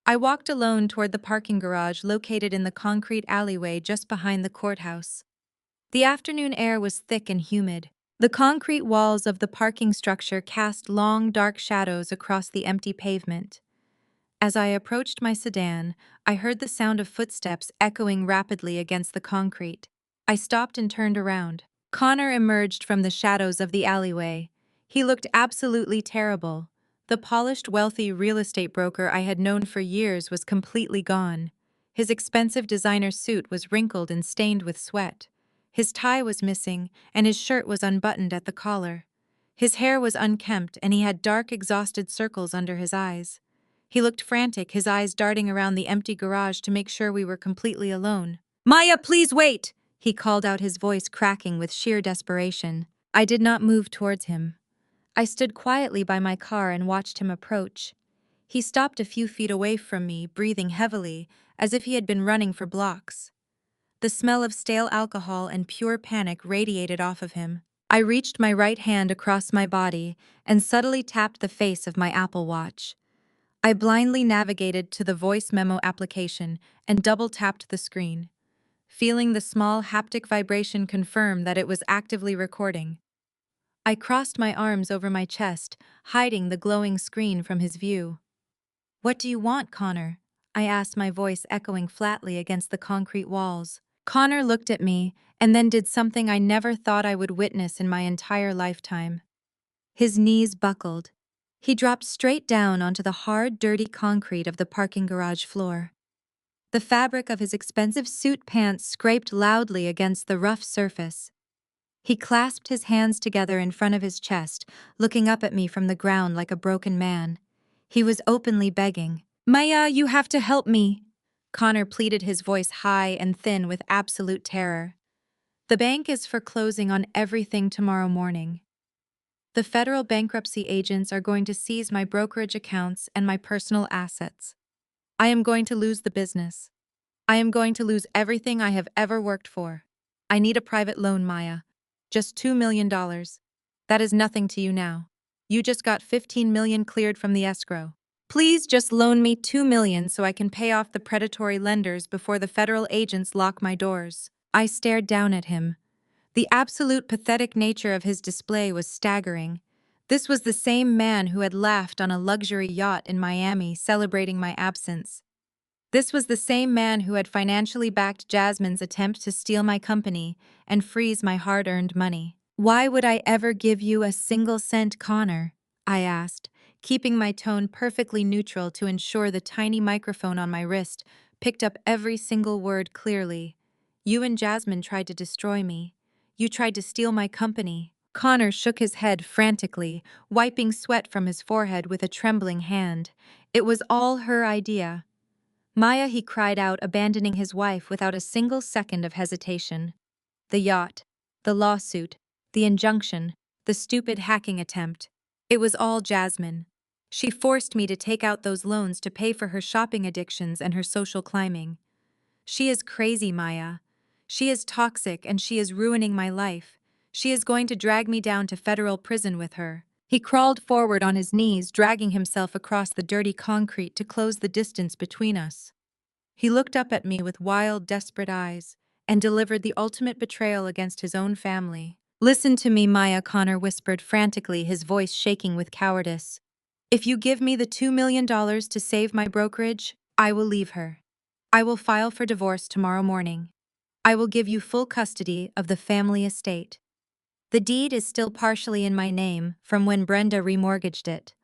I walked alone toward the parking garage located in the concrete alleyway just behind the courthouse. The afternoon air was thick and humid. The concrete walls of the parking structure cast long, dark shadows across the empty pavement. As I approached my sedan, I heard the sound of footsteps echoing rapidly against the concrete. I stopped and turned around. Connor emerged from the shadows of the alleyway. He looked absolutely terrible. The polished, wealthy real estate broker I had known for years was completely gone. His expensive designer suit was wrinkled and stained with sweat. His tie was missing, and his shirt was unbuttoned at the collar. His hair was unkempt, and he had dark, exhausted circles under his eyes. He looked frantic, his eyes darting around the empty garage to make sure we were completely alone. "Maya, please wait!" He called out, his voice cracking with sheer desperation. I did not move towards him. I stood quietly by my car and watched him approach. He stopped a few feet away from me, breathing heavily, as if he had been running for blocks. The smell of stale alcohol and pure panic radiated off of him. I reached my right hand across my body and subtly tapped the face of my Apple Watch. I blindly navigated to the voice memo application and double-tapped the screen. Feeling the small haptic vibration confirm that it was actively recording. I crossed my arms over my chest, hiding the glowing screen from his view. "What do you want, Connor?" I asked, my voice echoing flatly against the concrete walls. Connor looked at me and then did something I never thought I would witness in my entire lifetime. His knees buckled. He dropped straight down onto the hard, dirty concrete of the parking garage floor. The fabric of his expensive suit pants scraped loudly against the rough surface. He clasped his hands together in front of his chest, looking up at me from the ground like a broken man. He was openly begging. "Maya, you have to help me," Connor pleaded, his voice high and thin with absolute terror. "The bank is foreclosing on everything tomorrow morning. The federal bankruptcy agents are going to seize my brokerage accounts and my personal assets. I am going to lose the business. I am going to lose everything I have ever worked for. I need a private loan, Maya." Just $2 million. That is nothing to you now. You just got 15 million cleared from the escrow. Please just loan me 2 million so I can pay off the predatory lenders before the federal agents lock my doors. I stared down at him. The absolute pathetic nature of his display was staggering. This was the same man who had laughed on a luxury yacht in Miami celebrating my absence. This was the same man who had financially backed Jasmine's attempt to steal my company and freeze my hard-earned money. "Why would I ever give you a single cent, Connor?" I asked, keeping my tone perfectly neutral to ensure the tiny microphone on my wrist picked up every single word clearly. "You and Jasmine tried to destroy me. You tried to steal my company." Connor shook his head frantically, wiping sweat from his forehead with a trembling hand. "It was all her idea." "Maya," he cried out, abandoning his wife without a single second of hesitation. "The yacht, the lawsuit, the injunction, the stupid hacking attempt. It was all Jasmine. She forced me to take out those loans to pay for her shopping addictions and her social climbing. She is crazy, Maya. She is toxic and she is ruining my life. She is going to drag me down to federal prison with her." He crawled forward on his knees, dragging himself across the dirty concrete to close the distance between us. He looked up at me with wild, desperate eyes and delivered the ultimate betrayal against his own family. "Listen to me, Maya," Connor whispered frantically, his voice shaking with cowardice. "If you give me the $2 million to save my brokerage, I will leave her. I will file for divorce tomorrow morning. I will give you full custody of the family estate. The deed is still partially in my name from when Brenda remortgaged it.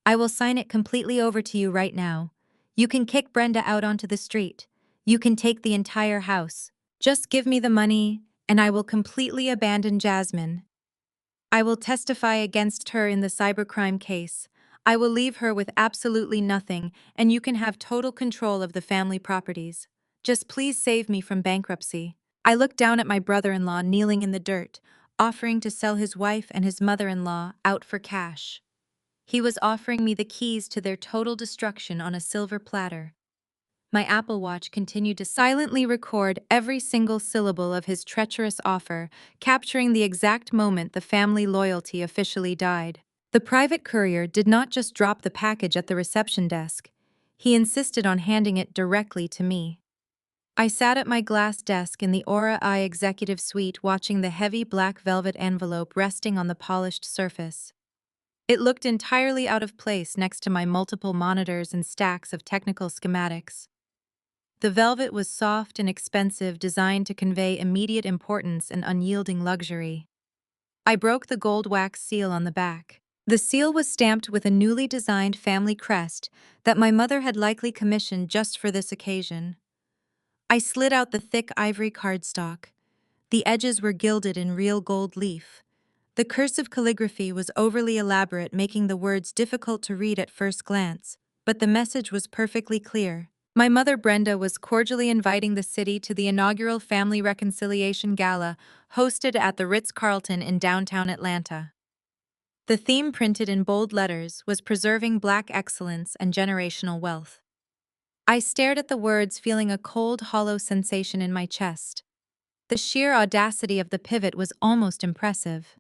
I will sign it completely over to you right now. You can kick Brenda out onto the street. You can take the entire house. Just give me the money, and I will completely abandon Jasmine. I will testify against her in the cybercrime case. I will leave her with absolutely nothing, and you can have total control of the family properties. Just please save me from bankruptcy." I looked down at my brother-in-law kneeling in the dirt, offering to sell his wife and his mother-in-law out for cash. He was offering me the keys to their total destruction on a silver platter. My Apple Watch continued to silently record every single syllable of his treacherous offer, capturing the exact moment the family loyalty officially died. The private courier did not just drop the package at the reception desk. He insisted on handing it directly to me. I sat at my glass desk in the Aura I executive suite watching the heavy black velvet envelope resting on the polished surface. It looked entirely out of place next to my multiple monitors and stacks of technical schematics. The velvet was soft and expensive, designed to convey immediate importance and unyielding luxury. I broke the gold wax seal on the back. The seal was stamped with a newly designed family crest that my mother had likely commissioned just for this occasion. I slid out the thick ivory cardstock. The edges were gilded in real gold leaf. The cursive calligraphy was overly elaborate, making the words difficult to read at first glance, but the message was perfectly clear. My mother Brenda was cordially inviting the city to the inaugural Family Reconciliation Gala hosted at the Ritz-Carlton in downtown Atlanta. The theme, printed in bold letters, was preserving Black excellence and generational wealth. I stared at the words, feeling a cold, hollow sensation in my chest. The sheer audacity of the pivot was almost impressive.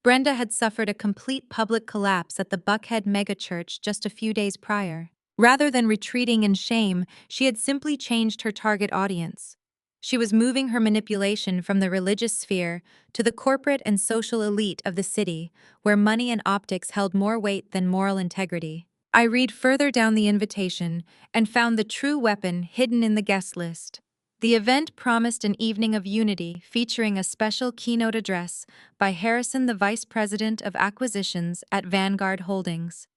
Brenda had suffered a complete public collapse at the Buckhead megachurch just a few days prior. Rather than retreating in shame, she had simply changed her target audience. She was moving her manipulation from the religious sphere to the corporate and social elite of the city, where money and optics held more weight than moral integrity. I read further down the invitation and found the true weapon hidden in the guest list. The event promised an evening of unity featuring a special keynote address by Harrison, the Vice President of Acquisitions at Vanguard Holdings.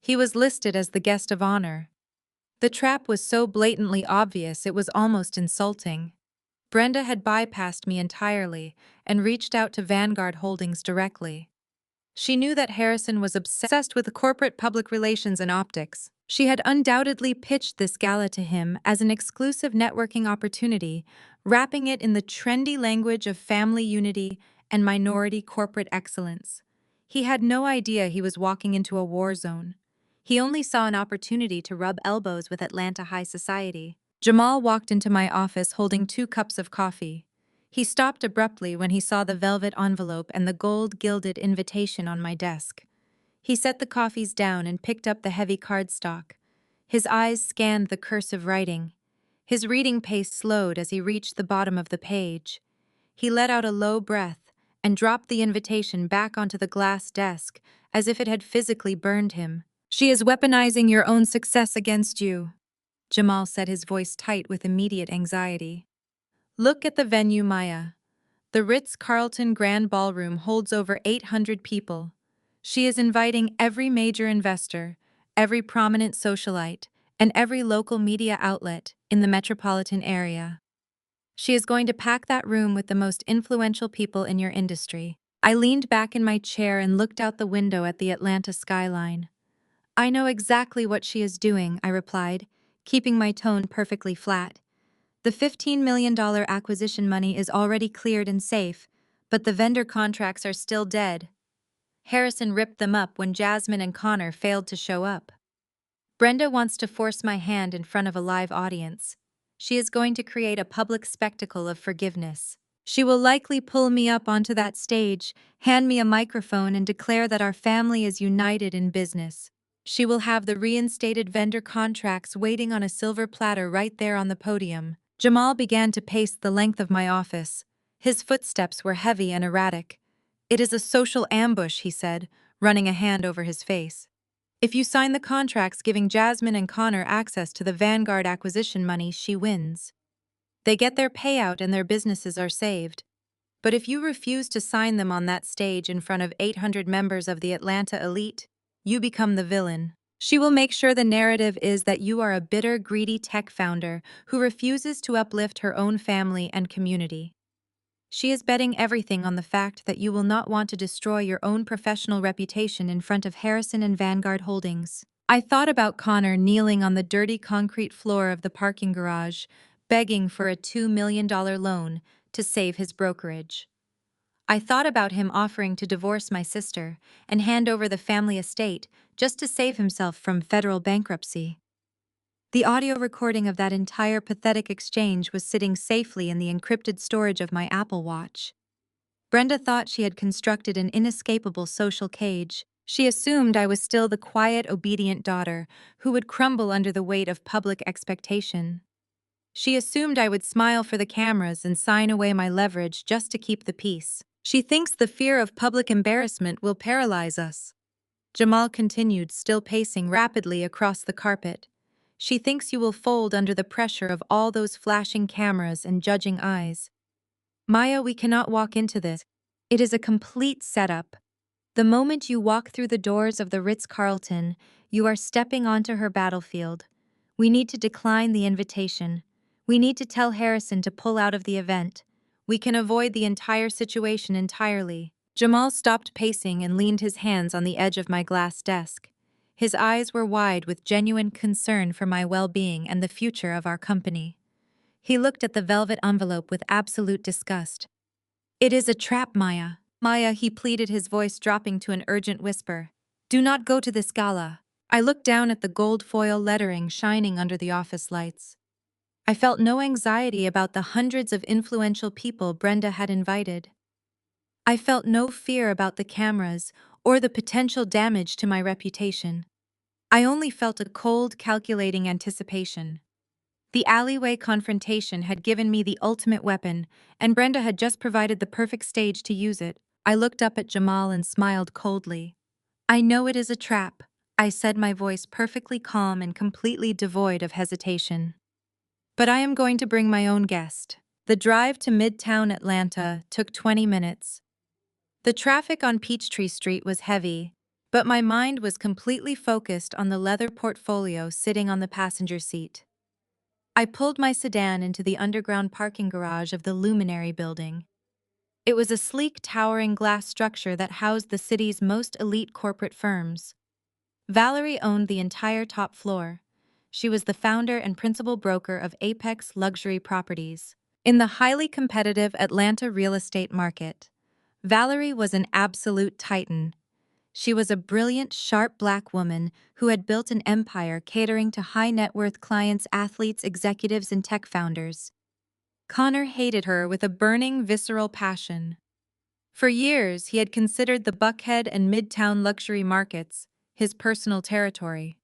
He was listed as the guest of honor. The trap was so blatantly obvious it was almost insulting. Brenda had bypassed me entirely and reached out to Vanguard Holdings directly. She knew that Harrison was obsessed with corporate public relations and optics. She had undoubtedly pitched this gala to him as an exclusive networking opportunity, wrapping it in the trendy language of family unity and minority corporate excellence. He had no idea he was walking into a war zone. He only saw an opportunity to rub elbows with Atlanta high society. Jamal walked into my office holding 2 cups of coffee. He stopped abruptly when he saw the velvet envelope and the gold-gilded invitation on my desk. He set the coffees down and picked up the heavy cardstock. His eyes scanned the cursive writing. His reading pace slowed as he reached the bottom of the page. He let out a low breath and dropped the invitation back onto the glass desk as if it had physically burned him. "She is weaponizing your own success against you," Jamal said, his voice tight with immediate anxiety. "Look at the venue, Maya. The Ritz-Carlton Grand Ballroom holds over 800 people. She is inviting every major investor, every prominent socialite, and every local media outlet in the metropolitan area. She is going to pack that room with the most influential people in your industry." I leaned back in my chair and looked out the window at the Atlanta skyline. "I know exactly what she is doing," I replied, keeping my tone perfectly flat. "The $15 million acquisition money is already cleared and safe, but the vendor contracts are still dead. Harrison ripped them up when Jasmine and Connor failed to show up. Brenda wants to force my hand in front of a live audience. She is going to create a public spectacle of forgiveness. She will likely pull me up onto that stage, hand me a microphone, and declare that our family is united in business. She will have the reinstated vendor contracts waiting on a silver platter right there on the podium." Jamal began to pace the length of my office. His footsteps were heavy and erratic. "It is a social ambush," he said, running a hand over his face. "If you sign the contracts giving Jasmine and Connor access to the Vanguard acquisition money, she wins. They get their payout and their businesses are saved. But if you refuse to sign them on that stage in front of 800 members of the Atlanta elite, you become the villain. She will make sure the narrative is that you are a bitter, greedy tech founder who refuses to uplift her own family and community. She is betting everything on the fact that you will not want to destroy your own professional reputation in front of Harrison and Vanguard Holdings." I thought about Connor kneeling on the dirty concrete floor of the parking garage, begging for a $2 million loan to save his brokerage. I thought about him offering to divorce my sister and hand over the family estate just to save himself from federal bankruptcy. The audio recording of that entire pathetic exchange was sitting safely in the encrypted storage of my Apple Watch. Brenda thought she had constructed an inescapable social cage. She assumed I was still the quiet, obedient daughter who would crumble under the weight of public expectation. She assumed I would smile for the cameras and sign away my leverage just to keep the peace. She thinks the fear of public embarrassment will paralyze us. Jamal continued, still pacing rapidly across the carpet. She thinks you will fold under the pressure of all those flashing cameras and judging eyes. Maya, we cannot walk into this. It is a complete setup. The moment you walk through the doors of the Ritz-Carlton, you are stepping onto her battlefield. We need to decline the invitation. We need to tell Harrison to pull out of the event. We can avoid the entire situation entirely." Jamal stopped pacing and leaned his hands on the edge of my glass desk. His eyes were wide with genuine concern for my well-being and the future of our company. He looked at the velvet envelope with absolute disgust. "It is a trap, Maya. Maya," he pleaded, his voice dropping to an urgent whisper. "Do not go to this gala." I looked down at the gold foil lettering shining under the office lights. I felt no anxiety about the hundreds of influential people Brenda had invited. I felt no fear about the cameras or the potential damage to my reputation. I only felt a cold, calculating anticipation. The alleyway confrontation had given me the ultimate weapon, and Brenda had just provided the perfect stage to use it. I looked up at Jamal and smiled coldly. "I know it is a trap," I said, my voice perfectly calm and completely devoid of hesitation. "But I am going to bring my own guest." The drive to Midtown Atlanta took 20 minutes. The traffic on Peachtree Street was heavy, but my mind was completely focused on the leather portfolio sitting on the passenger seat. I pulled my sedan into the underground parking garage of the Luminary building. It was a sleek, towering glass structure that housed the city's most elite corporate firms. Valerie owned the entire top floor. She was the founder and principal broker of Apex Luxury Properties. In the highly competitive Atlanta real estate market, Valerie was an absolute titan. She was a brilliant, sharp black woman who had built an empire catering to high-net-worth clients, athletes, executives, and tech founders. Connor hated her with a burning, visceral passion. For years, he had considered the Buckhead and Midtown luxury markets his personal territory.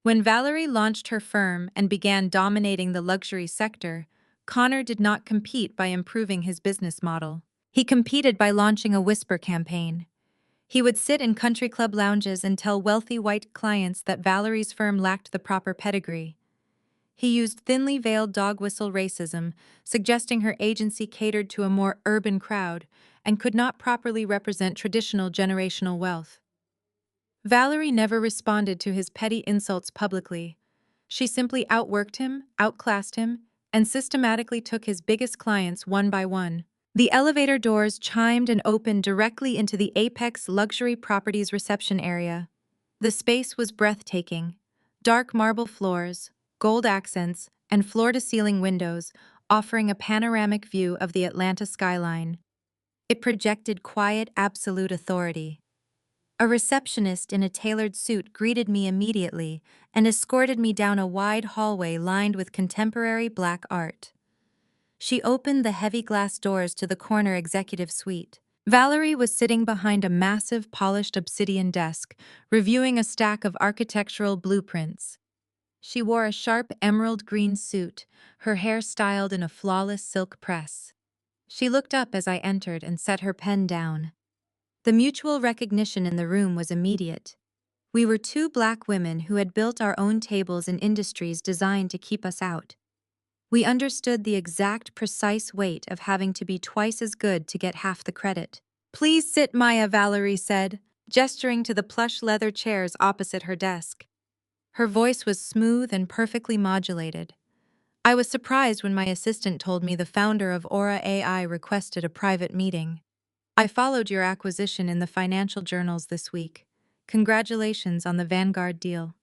When Valerie launched her firm and began dominating the luxury sector, Connor did not compete by improving his business model. He competed by launching a whisper campaign. He would sit in country club lounges and tell wealthy white clients that Valerie's firm lacked the proper pedigree. He used thinly veiled dog whistle racism, suggesting her agency catered to a more urban crowd and could not properly represent traditional generational wealth. Valerie never responded to his petty insults publicly. She simply outworked him, outclassed him, and systematically took his biggest clients one by one. The elevator doors chimed and opened directly into the Apex Luxury Properties reception area. The space was breathtaking. Dark marble floors, gold accents, and floor-to-ceiling windows offering a panoramic view of the Atlanta skyline. It projected quiet, absolute authority. A receptionist in a tailored suit greeted me immediately and escorted me down a wide hallway lined with contemporary black art. She opened the heavy glass doors to the corner executive suite. Valerie was sitting behind a massive polished obsidian desk, reviewing a stack of architectural blueprints. She wore a sharp emerald green suit, her hair styled in a flawless silk press. She looked up as I entered and set her pen down. The mutual recognition in the room was immediate. We were two black women who had built our own tables in industries designed to keep us out. We understood the exact, precise weight of having to be twice as good to get half the credit. "Please sit, Maya," Valerie said, gesturing to the plush leather chairs opposite her desk. Her voice was smooth and perfectly modulated. I was surprised when my assistant told me the founder of Aura AI requested a private meeting. "I followed your acquisition in the financial journals this week. Congratulations on the Vanguard deal.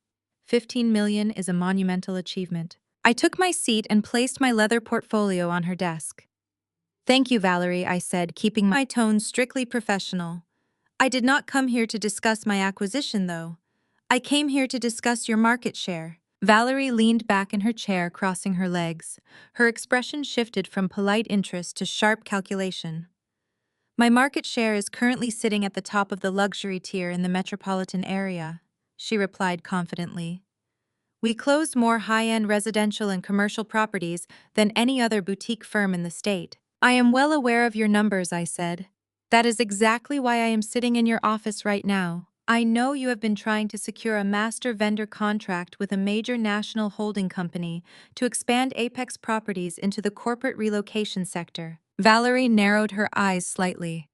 15 million is a monumental achievement." I took my seat and placed my leather portfolio on her desk. "Thank you, Valerie," I said, keeping my tone strictly professional. "I did not come here to discuss my acquisition, though. I came here to discuss your market share." Valerie leaned back in her chair, crossing her legs. Her expression shifted from polite interest to sharp calculation. "My market share is currently sitting at the top of the luxury tier in the metropolitan area," she replied confidently. "We closed more high-end residential and commercial properties than any other boutique firm in the state." "I am well aware of your numbers," I said. "That is exactly why I am sitting in your office right now. I know you have been trying to secure a master vendor contract with a major national holding company to expand Apex Properties into the corporate relocation sector." Valerie narrowed her eyes slightly.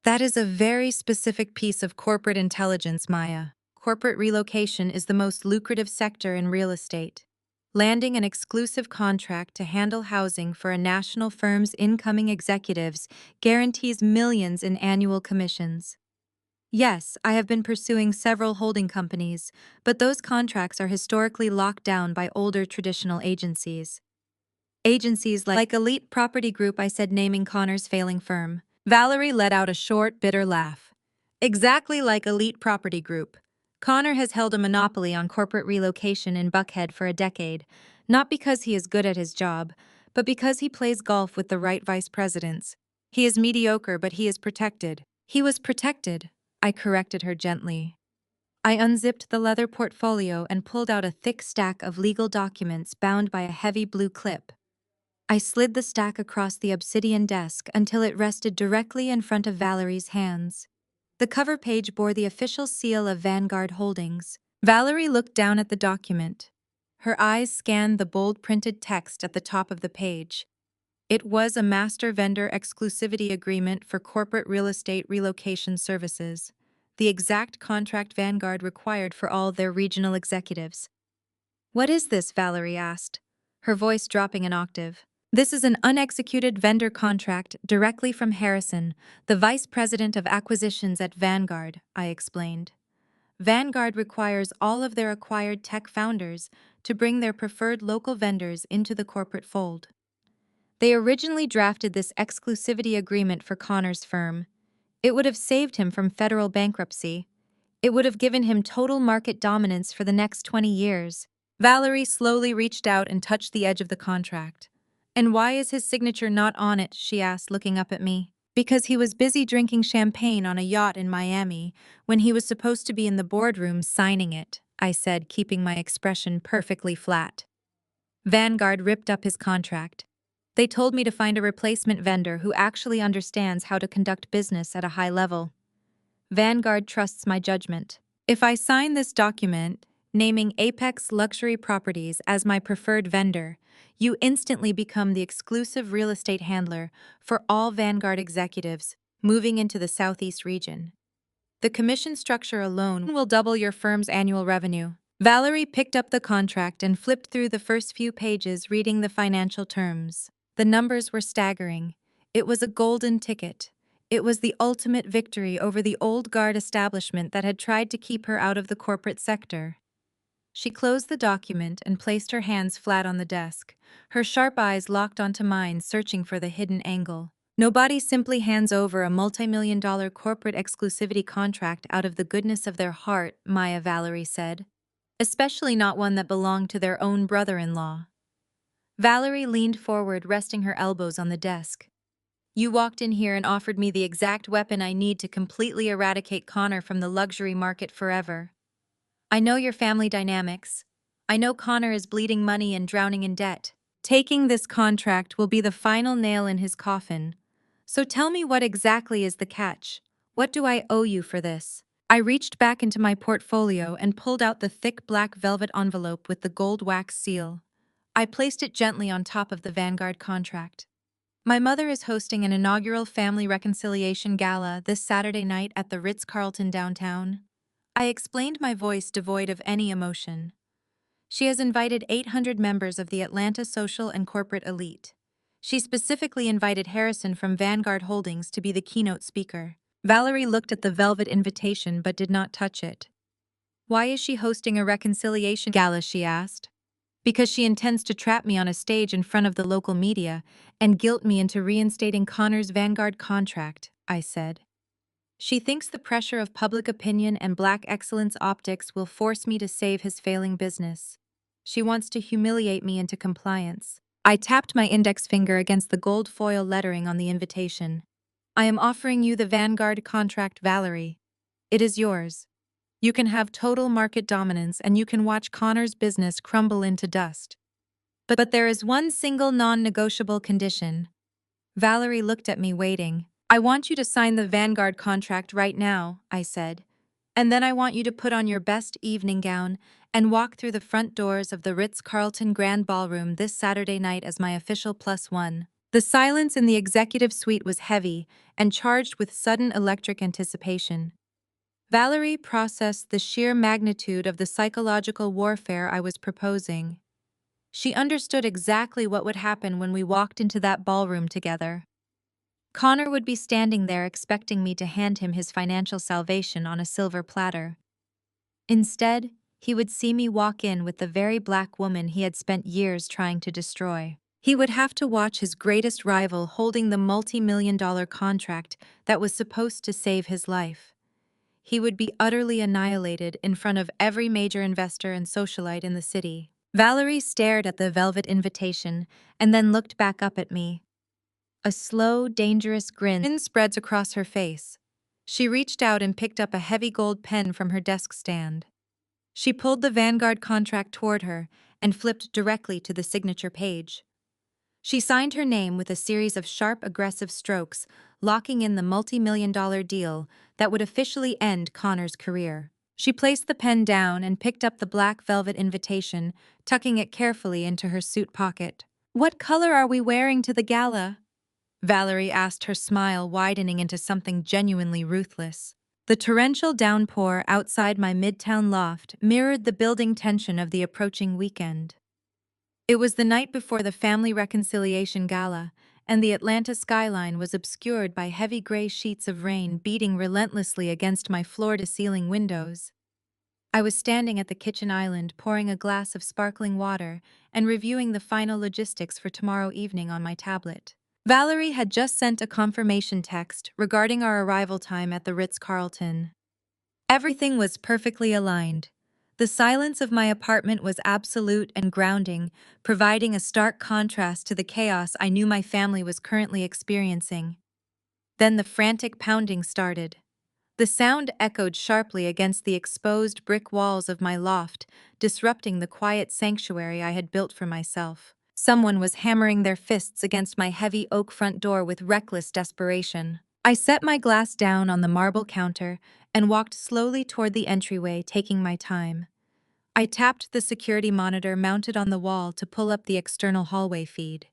"That is a very specific piece of corporate intelligence, Maya. Corporate relocation is the most lucrative sector in real estate. Landing an exclusive contract to handle housing for a national firm's incoming executives guarantees millions in annual commissions. Yes, I have been pursuing several holding companies, but those contracts are historically locked down by older traditional agencies. Agencies like Elite Property Group," I said, naming Connor's failing firm. Valerie let out a short, bitter laugh. "Exactly like Elite Property Group. Connor has held a monopoly on corporate relocation in Buckhead for a decade, not because he is good at his job, but because he plays golf with the right vice presidents. He is mediocre, but he is protected." "He was protected," I corrected her gently. I unzipped the leather portfolio and pulled out a thick stack of legal documents bound by a heavy blue clip. I slid the stack across the obsidian desk until it rested directly in front of Valerie's hands. The cover page bore the official seal of Vanguard Holdings. Valerie looked down at the document. Her eyes scanned the bold printed text at the top of the page. It was a master vendor exclusivity agreement for corporate real estate relocation services, the exact contract Vanguard required for all their regional executives. "What is this?" Valerie asked, her voice dropping an octave. "This is an unexecuted vendor contract directly from Harrison, the vice president of acquisitions at Vanguard," I explained. "Vanguard requires all of their acquired tech founders to bring their preferred local vendors into the corporate fold. They originally drafted this exclusivity agreement for Connor's firm. It would have saved him from federal bankruptcy. It would have given him total market dominance for the next 20 years. Valerie slowly reached out and touched the edge of the contract. And why is his signature not on it? She asked, looking up at me. Because he was busy drinking champagne on a yacht in Miami when he was supposed to be in the boardroom signing it, I said, keeping my expression perfectly flat. Vanguard ripped up his contract. They told me to find a replacement vendor who actually understands how to conduct business at a high level. Vanguard trusts my judgment. If I sign this document, naming Apex Luxury Properties as my preferred vendor, you instantly become the exclusive real estate handler for all Vanguard executives moving into the Southeast region. The commission structure alone will double your firm's annual revenue. Valerie picked up the contract and flipped through the first few pages, reading the financial terms. The numbers were staggering. It was a golden ticket. It was the ultimate victory over the old guard establishment that had tried to keep her out of the corporate sector. She closed the document and placed her hands flat on the desk, her sharp eyes locked onto mine, searching for the hidden angle. Nobody simply hands over a multi-million-dollar corporate exclusivity contract out of the goodness of their heart, Maya Valerie said. Especially not one that belonged to their own brother-in-law. Valerie leaned forward, resting her elbows on the desk. You walked in here and offered me the exact weapon I need to completely eradicate Connor from the luxury market forever. I know your family dynamics. I know Connor is bleeding money and drowning in debt. Taking this contract will be the final nail in his coffin. So tell me, what exactly is the catch? What do I owe you for this? I reached back into my portfolio and pulled out the thick black velvet envelope with the gold wax seal. I placed it gently on top of the Vanguard contract. My mother is hosting an inaugural family reconciliation gala this Saturday night at the Ritz-Carlton downtown. I explained, my voice devoid of any emotion. She has invited 800 members of the Atlanta social and corporate elite. She specifically invited Harrison from Vanguard Holdings to be the keynote speaker. Valerie looked at the velvet invitation but did not touch it. Why is she hosting a reconciliation gala? She asked. Because she intends to trap me on a stage in front of the local media and guilt me into reinstating Connor's Vanguard contract, I said. She thinks the pressure of public opinion and black excellence optics will force me to save his failing business. She wants to humiliate me into compliance. I tapped my index finger against the gold foil lettering on the invitation. I am offering you the Vanguard contract, Valerie. It is yours. You can have total market dominance and you can watch Connor's business crumble into dust. But there is one single non-negotiable condition. Valerie looked at me, waiting. I want you to sign the Vanguard contract right now, I said. And then I want you to put on your best evening gown and walk through the front doors of the Ritz-Carlton Grand Ballroom this Saturday night as my official +1. The silence in the executive suite was heavy and charged with sudden electric anticipation. Valerie processed the sheer magnitude of the psychological warfare I was proposing. She understood exactly what would happen when we walked into that ballroom together. Connor would be standing there expecting me to hand him his financial salvation on a silver platter. Instead, he would see me walk in with the very black woman he had spent years trying to destroy. He would have to watch his greatest rival holding the multi-million-dollar contract that was supposed to save his life. He would be utterly annihilated in front of every major investor and socialite in the city. Valerie stared at the velvet invitation and then looked back up at me. A slow, dangerous grin spreads across her face. She reached out and picked up a heavy gold pen from her desk stand. She pulled the Vanguard contract toward her and flipped directly to the signature page. She signed her name with a series of sharp, aggressive strokes, locking in the multi-million-dollar deal that would officially end Connor's career. She placed the pen down and picked up the black velvet invitation, tucking it carefully into her suit pocket. What color are we wearing to the gala? Valerie asked, her smile widening into something genuinely ruthless. The torrential downpour outside my midtown loft mirrored the building tension of the approaching weekend. It was the night before the family reconciliation gala, and the Atlanta skyline was obscured by heavy gray sheets of rain beating relentlessly against my floor-to-ceiling windows. I was standing at the kitchen island, pouring a glass of sparkling water and reviewing the final logistics for tomorrow evening on my tablet. Valerie had just sent a confirmation text regarding our arrival time at the Ritz-Carlton. Everything was perfectly aligned. The silence of my apartment was absolute and grounding, providing a stark contrast to the chaos I knew my family was currently experiencing. Then the frantic pounding started. The sound echoed sharply against the exposed brick walls of my loft, disrupting the quiet sanctuary I had built for myself. Someone was hammering their fists against my heavy oak front door with reckless desperation. I set my glass down on the marble counter and walked slowly toward the entryway, taking my time. I tapped the security monitor mounted on the wall to pull up the external hallway feed.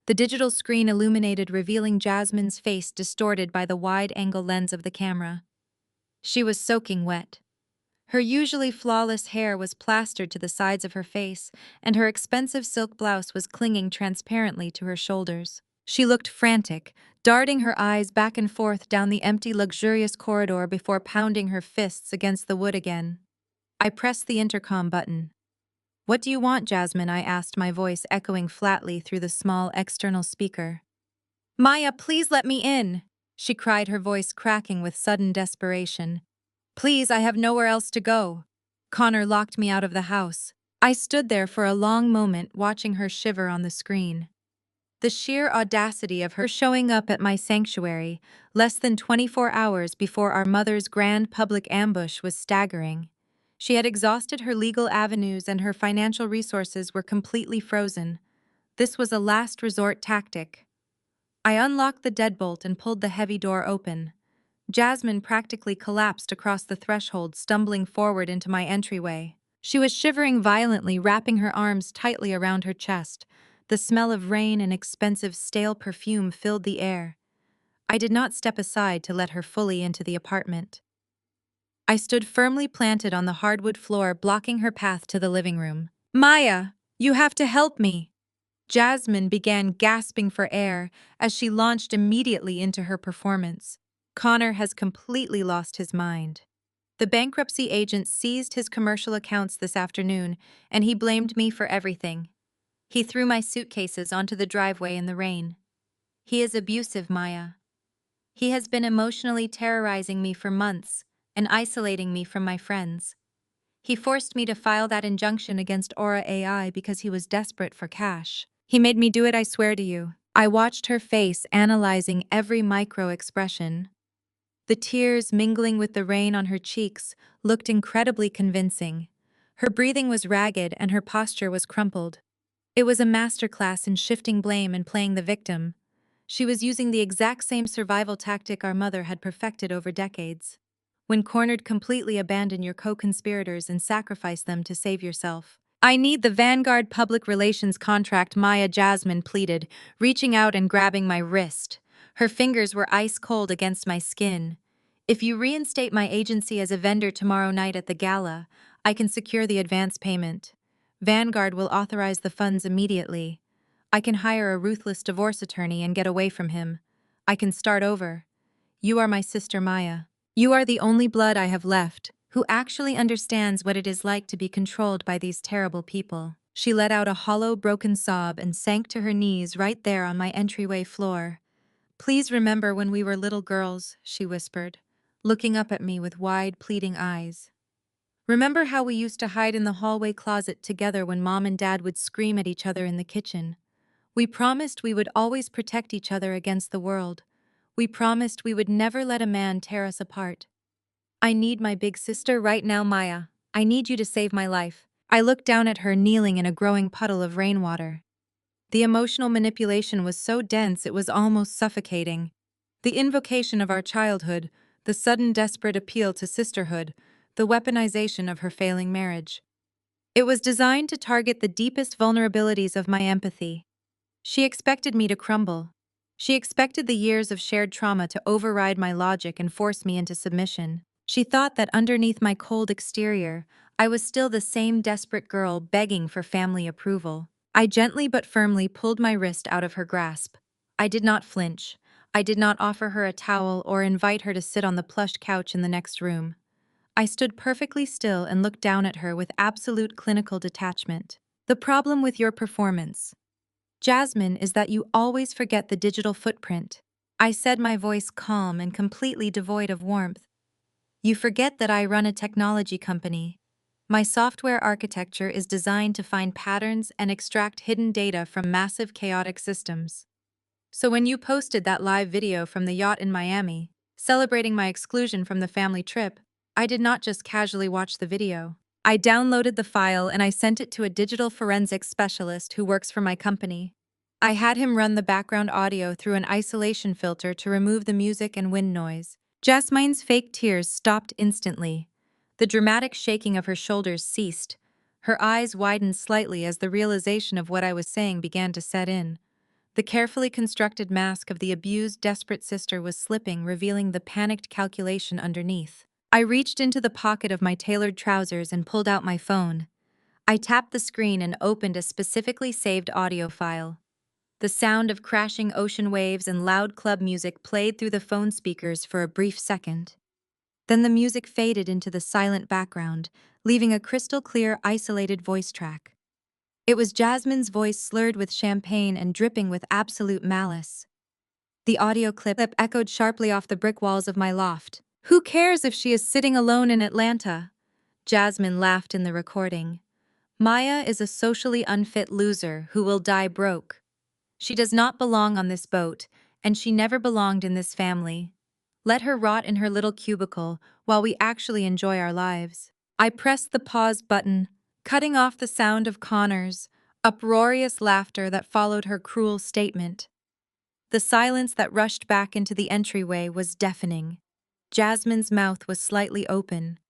The digital screen illuminated, revealing Jasmine's face distorted by the wide-angle lens of the camera. She was soaking wet. Her usually flawless hair was plastered to the sides of her face, and her expensive silk blouse was clinging transparently to her shoulders. She looked frantic, darting her eyes back and forth down the empty, luxurious corridor before pounding her fists against the wood again. I pressed the intercom button. "What do you want, Jasmine?" I asked, my voice echoing flatly through the small external speaker. "Maya, please let me in!" she cried, her voice cracking with sudden desperation. "Please, I have nowhere else to go." Connor locked me out of the house. I stood there for a long moment, watching her shiver on the screen. The sheer audacity of her showing up at my sanctuary, less than 24 hours before our mother's grand public ambush, was staggering. She had exhausted her legal avenues and her financial resources were completely frozen. This was a last resort tactic. I unlocked the deadbolt and pulled the heavy door open. Jasmine practically collapsed across the threshold, stumbling forward into my entryway. She was shivering violently, wrapping her arms tightly around her chest. The smell of rain and expensive stale perfume filled the air. I did not step aside to let her fully into the apartment. I stood firmly planted on the hardwood floor, blocking her path to the living room. "Maya, you have to help me!" Jasmine began gasping for air as she launched immediately into her performance. "Connor has completely lost his mind. The bankruptcy agent seized his commercial accounts this afternoon, and he blamed me for everything. He threw my suitcases onto the driveway in the rain. He is abusive, Maya. He has been emotionally terrorizing me for months and isolating me from my friends. He forced me to file that injunction against Aura AI because he was desperate for cash. He made me do it, I swear to you." I watched her face, analyzing every micro-expression. The tears mingling with the rain on her cheeks looked incredibly convincing. Her breathing was ragged and her posture was crumpled. It was a masterclass in shifting blame and playing the victim. She was using the exact same survival tactic our mother had perfected over decades. When cornered, completely abandon your co-conspirators and sacrifice them to save yourself. "I need the Vanguard public relations contract," Maya Jasmine pleaded, reaching out and grabbing my wrist. Her fingers were ice cold against my skin. "If you reinstate my agency as a vendor tomorrow night at the gala, I can secure the advance payment. Vanguard will authorize the funds immediately. I can hire a ruthless divorce attorney and get away from him. I can start over. You are my sister, Maya. You are the only blood I have left who actually understands what it is like to be controlled by these terrible people." She let out a hollow, broken sob and sank to her knees right there on my entryway floor. "Please remember when we were little girls," she whispered, looking up at me with wide, pleading eyes. "Remember how we used to hide in the hallway closet together when Mom and Dad would scream at each other in the kitchen? We promised we would always protect each other against the world. We promised we would never let a man tear us apart. I need my big sister right now, Maya. I need you to save my life." I looked down at her, kneeling in a growing puddle of rainwater. The emotional manipulation was so dense it was almost suffocating. The invocation of our childhood, the sudden desperate appeal to sisterhood, the weaponization of her failing marriage. It was designed to target the deepest vulnerabilities of my empathy. She expected me to crumble. She expected the years of shared trauma to override my logic and force me into submission. She thought that underneath my cold exterior, I was still the same desperate girl begging for family approval. I gently but firmly pulled my wrist out of her grasp. I did not flinch. I did not offer her a towel or invite her to sit on the plush couch in the next room. I stood perfectly still and looked down at her with absolute clinical detachment. "The problem with your performance, Jasmine, is that you always forget the digital footprint," I said, my voice calm and completely devoid of warmth. "You forget that I run a technology company. My software architecture is designed to find patterns and extract hidden data from massive chaotic systems. So when you posted that live video from the yacht in Miami, celebrating my exclusion from the family trip, I did not just casually watch the video. I downloaded the file and I sent it to a digital forensics specialist who works for my company. I had him run the background audio through an isolation filter to remove the music and wind noise. Jasmine's fake tears stopped instantly. The dramatic shaking of her shoulders ceased. Her eyes widened slightly as the realization of what I was saying began to set in. The carefully constructed mask of the abused, desperate sister was slipping, revealing the panicked calculation underneath. I reached into the pocket of my tailored trousers and pulled out my phone. I tapped the screen and opened a specifically saved audio file. The sound of crashing ocean waves and loud club music played through the phone speakers for a brief second. Then the music faded into the silent background, leaving a crystal-clear, isolated voice track. It was Jasmine's voice slurred with champagne and dripping with absolute malice. The audio clip echoed sharply off the brick walls of my loft. "Who cares if she is sitting alone in Atlanta?" Jasmine laughed in the recording. "Maya is a socially unfit loser who will die broke. She does not belong on this boat, and she never belonged in this family. Let her rot in her little cubicle while we actually enjoy our lives." I pressed the pause button, cutting off the sound of Connor's uproarious laughter that followed her cruel statement. The silence that rushed back into the entryway was deafening. Jasmine's mouth was slightly open.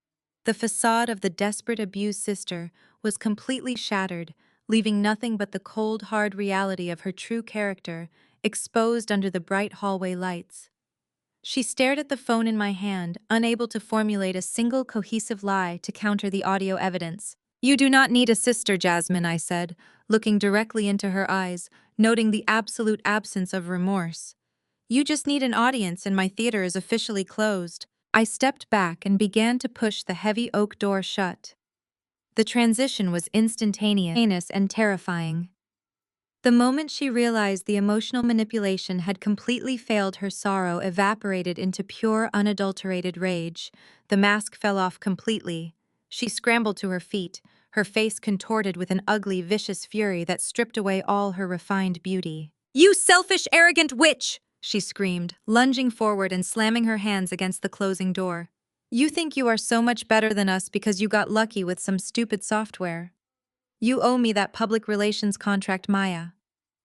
The facade of the desperate abused sister was completely shattered, leaving nothing but the cold, hard reality of her true character exposed under the bright hallway lights. She stared at the phone in my hand, unable to formulate a single cohesive lie to counter the audio evidence. "You do not need a sister, Jasmine," I said, looking directly into her eyes, noting the absolute absence of remorse. "You just need an audience and my theater is officially closed." I stepped back and began to push the heavy oak door shut. The transition was instantaneous and terrifying. The moment she realized the emotional manipulation had completely failed, her sorrow evaporated into pure, unadulterated rage. The mask fell off completely. She scrambled to her feet, her face contorted with an ugly, vicious fury that stripped away all her refined beauty. "You selfish, arrogant witch!" she screamed, lunging forward and slamming her hands against the closing door. "You think you are so much better than us because you got lucky with some stupid software. You owe me that public relations contract, Maya.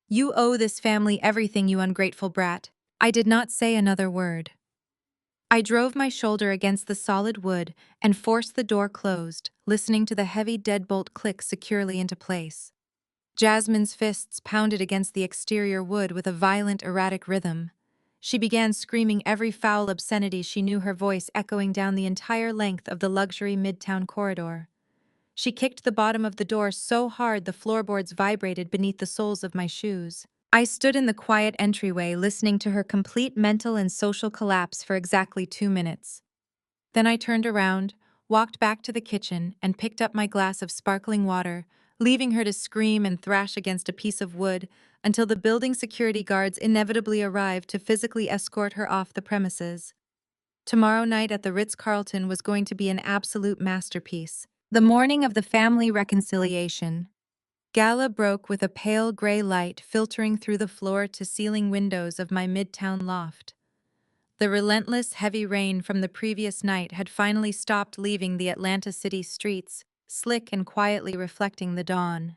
You owe this family everything, you ungrateful brat." I did not say another word. I drove my shoulder against the solid wood and forced the door closed, listening to the heavy deadbolt click securely into place. Jasmine's fists pounded against the exterior wood with a violent, erratic rhythm. She began screaming every foul obscenity she knew, her voice echoing down the entire length of the luxury midtown corridor. She kicked the bottom of the door so hard the floorboards vibrated beneath the soles of my shoes. I stood in the quiet entryway listening to her complete mental and social collapse for exactly 2 minutes. Then I turned around, walked back to the kitchen, and picked up my glass of sparkling water, leaving her to scream and thrash against a piece of wood until the building security guards inevitably arrived to physically escort her off the premises. Tomorrow night at the Ritz-Carlton was going to be an absolute masterpiece. The morning of the family reconciliation gala broke with a pale gray light filtering through the floor-to-ceiling windows of my midtown loft. The relentless, heavy rain from the previous night had finally stopped, leaving the Atlanta city streets slick and quietly reflecting the dawn.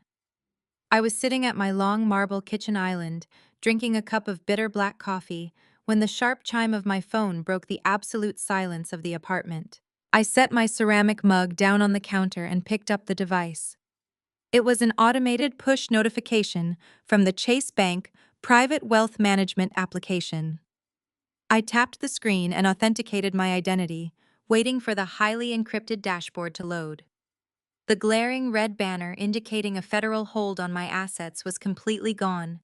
I was sitting at my long marble kitchen island, drinking a cup of bitter black coffee, when the sharp chime of my phone broke the absolute silence of the apartment. I set my ceramic mug down on the counter and picked up the device. It was an automated push notification from the Chase Bank Private Wealth Management application. I tapped the screen and authenticated my identity, waiting for the highly encrypted dashboard to load. The glaring red banner indicating a federal hold on my assets was completely gone.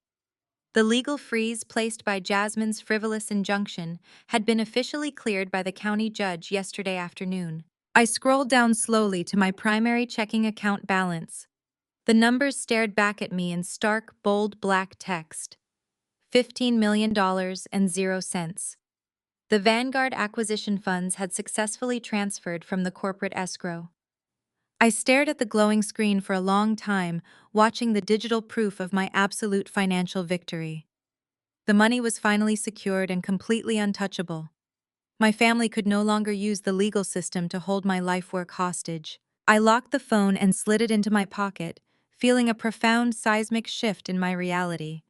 The legal freeze placed by Jasmine's frivolous injunction had been officially cleared by the county judge yesterday afternoon. I scrolled down slowly to my primary checking account balance. The numbers stared back at me in stark, bold black text. $15 million and 0 cents. The Vanguard acquisition funds had successfully transferred from the corporate escrow. I stared at the glowing screen for a long time, watching the digital proof of my absolute financial victory. The money was finally secured and completely untouchable. My family could no longer use the legal system to hold my life work hostage. I locked the phone and slid it into my pocket, feeling a profound seismic shift in my reality.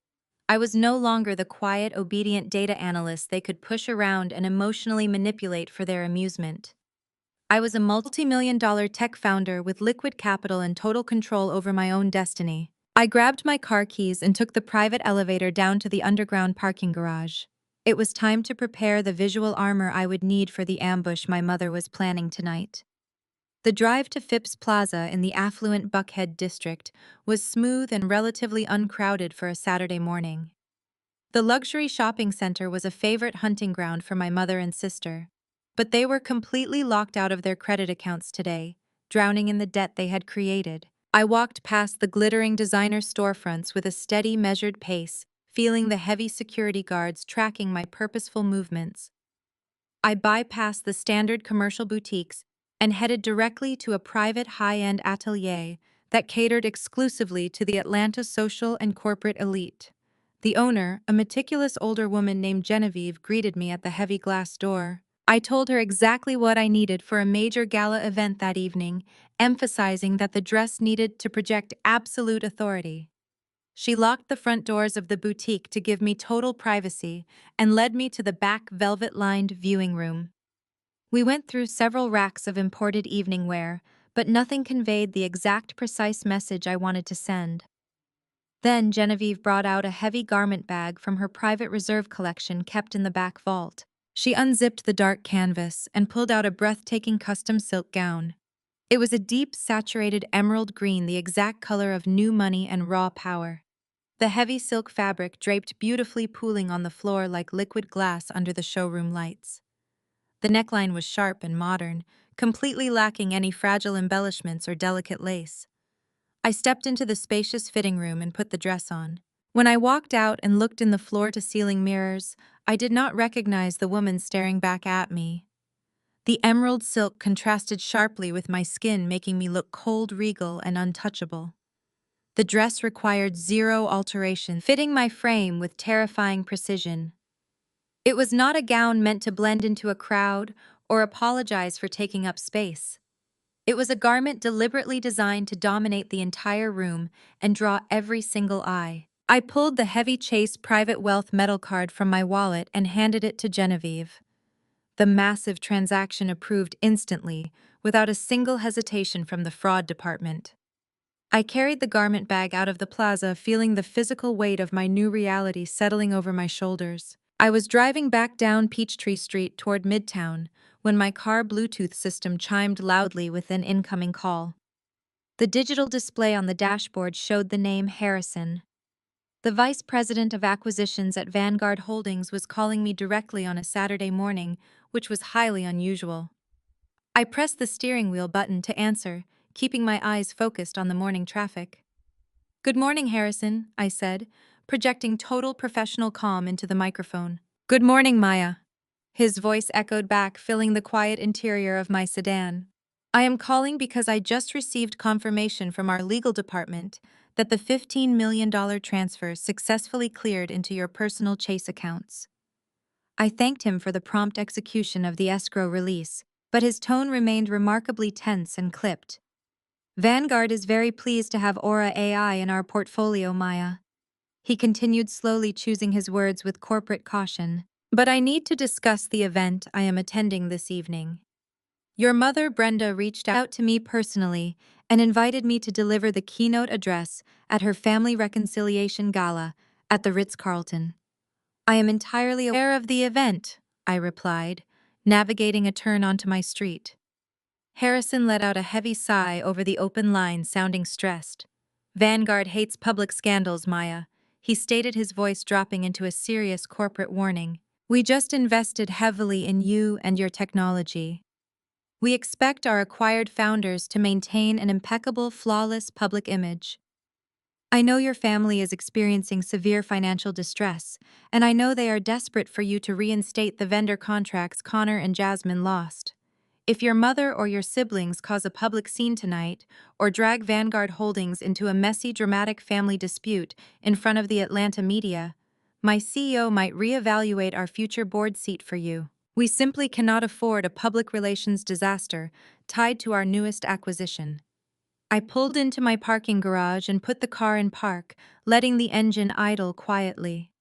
I was no longer the quiet, obedient data analyst they could push around and emotionally manipulate for their amusement. I was a multi-million-dollar tech founder with liquid capital and total control over my own destiny. I grabbed my car keys and took the private elevator down to the underground parking garage. It was time to prepare the visual armor I would need for the ambush my mother was planning tonight. The drive to Phipps Plaza in the affluent Buckhead district was smooth and relatively uncrowded for a Saturday morning. The luxury shopping center was a favorite hunting ground for my mother and sister, but they were completely locked out of their credit accounts today, drowning in the debt they had created. I walked past the glittering designer storefronts with a steady, measured pace, feeling the heavy security guards tracking my purposeful movements. I bypassed the standard commercial boutiques and headed directly to a private high-end atelier that catered exclusively to the Atlanta social and corporate elite. The owner, a meticulous older woman named Genevieve, greeted me at the heavy glass door. I told her exactly what I needed for a major gala event that evening, emphasizing that the dress needed to project absolute authority. She locked the front doors of the boutique to give me total privacy and led me to the back velvet-lined viewing room. We went through several racks of imported evening wear, but nothing conveyed the exact precise message I wanted to send. Then Genevieve brought out a heavy garment bag from her private reserve collection kept in the back vault. She unzipped the dark canvas and pulled out a breathtaking custom silk gown. It was a deep, saturated emerald green, the exact color of new money and raw power. The heavy silk fabric draped beautifully, pooling on the floor like liquid glass under the showroom lights. The neckline was sharp and modern, completely lacking any fragile embellishments or delicate lace. I stepped into the spacious fitting room and put the dress on. When I walked out and looked in the floor-to-ceiling mirrors, I did not recognize the woman staring back at me. The emerald silk contrasted sharply with my skin, making me look cold, regal, and untouchable. The dress required zero alteration, fitting my frame with terrifying precision. It was not a gown meant to blend into a crowd or apologize for taking up space. It was a garment deliberately designed to dominate the entire room and draw every single eye. I pulled the heavy Chase Private Wealth metal card from my wallet and handed it to Genevieve. The massive transaction approved instantly, without a single hesitation from the fraud department. I carried the garment bag out of the plaza, feeling the physical weight of my new reality settling over my shoulders. I was driving back down Peachtree Street toward Midtown when my car Bluetooth system chimed loudly with an incoming call. The digital display on the dashboard showed the name Harrison. The vice president of acquisitions at Vanguard Holdings was calling me directly on a Saturday morning, which was highly unusual. I pressed the steering wheel button to answer, keeping my eyes focused on the morning traffic. "Good morning, Harrison," I said, projecting total professional calm into the microphone. "Good morning, Maya." His voice echoed back, filling the quiet interior of my sedan. "I am calling because I just received confirmation from our legal department that the $15 million transfer successfully cleared into your personal Chase accounts." I thanked him for the prompt execution of the escrow release, but his tone remained remarkably tense and clipped. "Vanguard is very pleased to have Aura AI in our portfolio, Maya." He continued, slowly choosing his words with corporate caution. "But I need to discuss the event I am attending this evening. Your mother, Brenda, reached out to me personally and invited me to deliver the keynote address at her family reconciliation gala at the Ritz-Carlton. I am entirely aware of the event," I replied, navigating a turn onto my street. Harrison let out a heavy sigh over the open line, sounding stressed. "Vanguard hates public scandals, Maya," he stated, his voice dropping into a serious corporate warning. "We just invested heavily in you and your technology. We expect our acquired founders to maintain an impeccable, flawless public image. I know your family is experiencing severe financial distress, and I know they are desperate for you to reinstate the vendor contracts Connor and Jasmine lost. If your mother or your siblings cause a public scene tonight, or drag Vanguard Holdings into a messy, dramatic family dispute in front of the Atlanta media, my CEO might reevaluate our future board seat for you. We simply cannot afford a public relations disaster tied to our newest acquisition. I pulled into my parking garage and put the car in park, letting the engine idle quietly.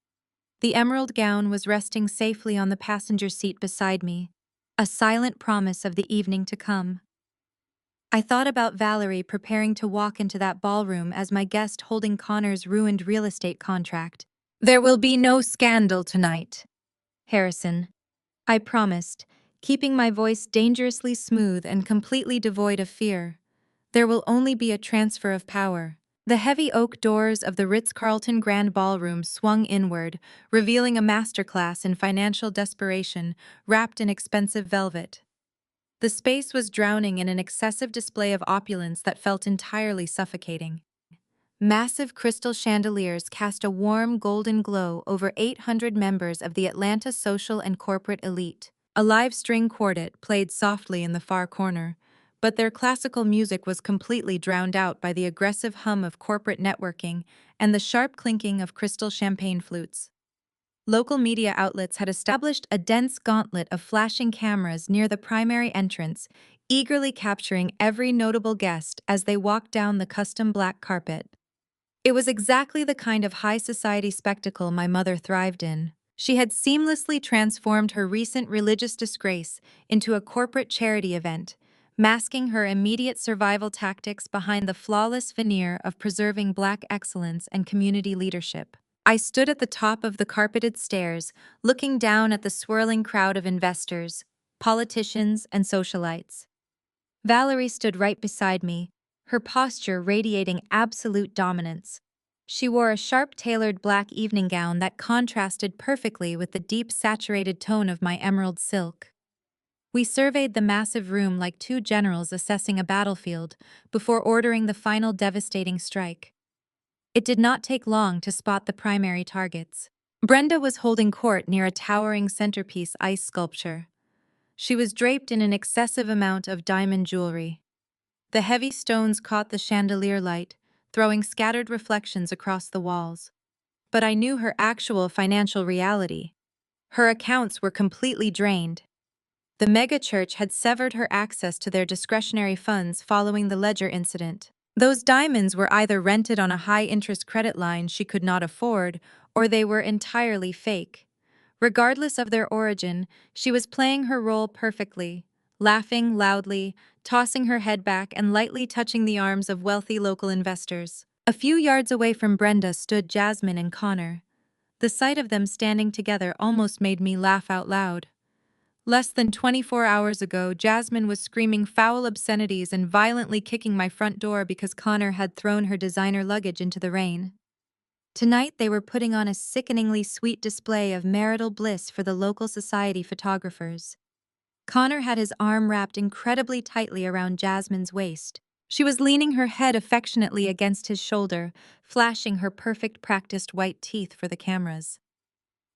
The emerald gown was resting safely on the passenger seat beside me, a silent promise of the evening to come. I thought about Valerie preparing to walk into that ballroom as my guest holding Connor's ruined real estate contract. "There will be no scandal tonight, Harrison," I promised, keeping my voice dangerously smooth and completely devoid of fear. "There will only be a transfer of power." The heavy oak doors of the Ritz-Carlton Grand Ballroom swung inward, revealing a masterclass in financial desperation wrapped in expensive velvet. The space was drowning in an excessive display of opulence that felt entirely suffocating. Massive crystal chandeliers cast a warm golden glow over 800 members of the Atlanta social and corporate elite. A live string quartet played softly in the far corner, but their classical music was completely drowned out by the aggressive hum of corporate networking and the sharp clinking of crystal champagne flutes. Local media outlets had established a dense gauntlet of flashing cameras near the primary entrance, eagerly capturing every notable guest as they walked down the custom black carpet. It was exactly the kind of high society spectacle my mother thrived in. She had seamlessly transformed her recent religious disgrace into a corporate charity event, masking her immediate survival tactics behind the flawless veneer of preserving Black excellence and community leadership. I stood at the top of the carpeted stairs, looking down at the swirling crowd of investors, politicians, and socialites. Valerie stood right beside me, her posture radiating absolute dominance. She wore a sharp-tailored black evening gown that contrasted perfectly with the deep, saturated tone of my emerald silk. We surveyed the massive room like two generals assessing a battlefield before ordering the final devastating strike. It did not take long to spot the primary targets. Brenda was holding court near a towering centerpiece ice sculpture. She was draped in an excessive amount of diamond jewelry. The heavy stones caught the chandelier light, throwing scattered reflections across the walls. But I knew her actual financial reality. Her accounts were completely drained. The megachurch had severed her access to their discretionary funds following the ledger incident. Those diamonds were either rented on a high-interest credit line she could not afford, or they were entirely fake. Regardless of their origin, she was playing her role perfectly, laughing loudly, tossing her head back and lightly touching the arms of wealthy local investors. A few yards away from Brenda stood Jasmine and Connor. The sight of them standing together almost made me laugh out loud. Less than 24 hours ago, Jasmine was screaming foul obscenities and violently kicking my front door because Connor had thrown her designer luggage into the rain. Tonight, they were putting on a sickeningly sweet display of marital bliss for the local society photographers. Connor had his arm wrapped incredibly tightly around Jasmine's waist. She was leaning her head affectionately against his shoulder, flashing her perfect practiced white teeth for the cameras.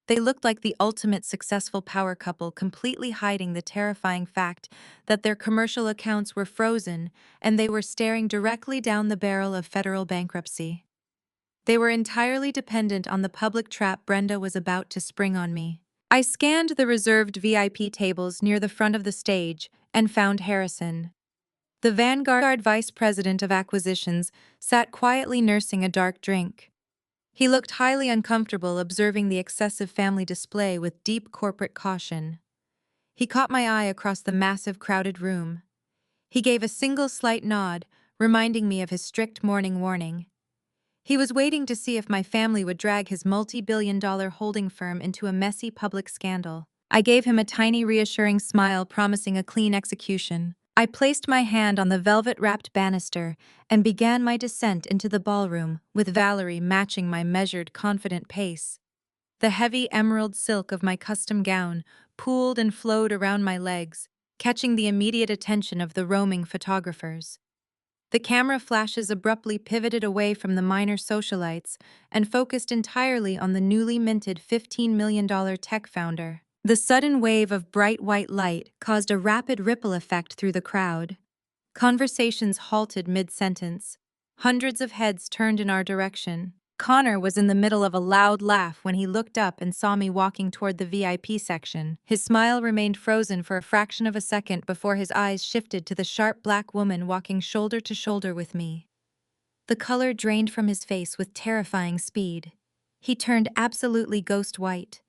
They looked like the ultimate successful power couple, completely hiding the terrifying fact that their commercial accounts were frozen and they were staring directly down the barrel of federal bankruptcy. They were entirely dependent on the public trap Brenda was about to spring on me. I scanned the reserved VIP tables near the front of the stage and found Harrison. The Vanguard Vice President of Acquisitions sat quietly nursing a dark drink. He looked highly uncomfortable observing the excessive family display with deep corporate caution. He caught my eye across the massive crowded room. He gave a single slight nod, reminding me of his strict morning warning. He was waiting to see if my family would drag his multi-billion-dollar holding firm into a messy public scandal. I gave him a tiny reassuring smile promising a clean execution. I placed my hand on the velvet-wrapped banister and began my descent into the ballroom, with Valerie matching my measured, confident pace. The heavy emerald silk of my custom gown pooled and flowed around my legs, catching the immediate attention of the roaming photographers. The camera flashes abruptly pivoted away from the minor socialites and focused entirely on the newly minted $15 million tech founder. The sudden wave of bright white light caused a rapid ripple effect through the crowd. Conversations halted mid-sentence. Hundreds of heads turned in our direction. Connor was in the middle of a loud laugh when he looked up and saw me walking toward the VIP section. His smile remained frozen for a fraction of a second before his eyes shifted to the sharp black woman walking shoulder to shoulder with me. The color drained from his face with terrifying speed. He turned absolutely ghost white.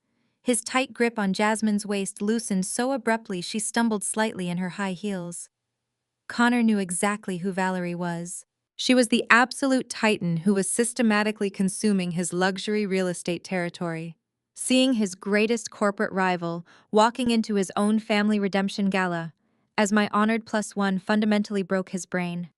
His tight grip on Jasmine's waist loosened so abruptly she stumbled slightly in her high heels. Connor knew exactly who Valerie was. She was the absolute titan who was systematically consuming his luxury real estate territory. Seeing his greatest corporate rival walking into his own family redemption gala, as my honored plus one fundamentally broke his brain.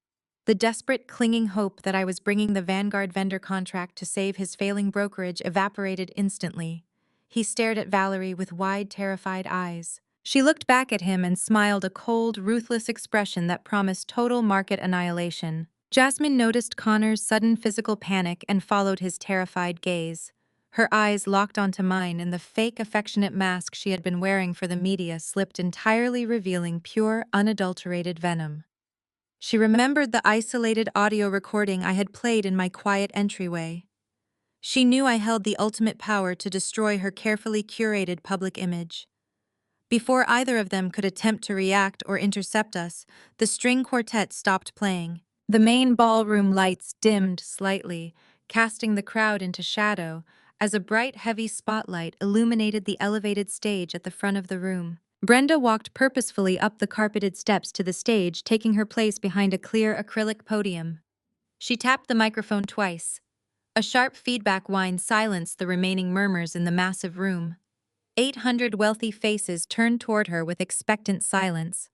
The desperate, clinging hope that I was bringing the Vanguard vendor contract to save his failing brokerage evaporated instantly. He stared at Valerie with wide, terrified eyes. She looked back at him and smiled a cold, ruthless expression that promised total market annihilation. Jasmine noticed Connor's sudden physical panic and followed his terrified gaze. Her eyes locked onto mine, and the fake, affectionate mask she had been wearing for the media slipped entirely, revealing pure, unadulterated venom. She remembered the isolated audio recording I had played in my quiet entryway. She knew I held the ultimate power to destroy her carefully curated public image. Before either of them could attempt to react or intercept us, the string quartet stopped playing. The main ballroom lights dimmed slightly, casting the crowd into shadow, as a bright, heavy spotlight illuminated the elevated stage at the front of the room. Brenda walked purposefully up the carpeted steps to the stage, taking her place behind a clear acrylic podium. She tapped the microphone twice. A sharp feedback whine silenced the remaining murmurs in the massive room. 800 wealthy faces turned toward her with expectant silence.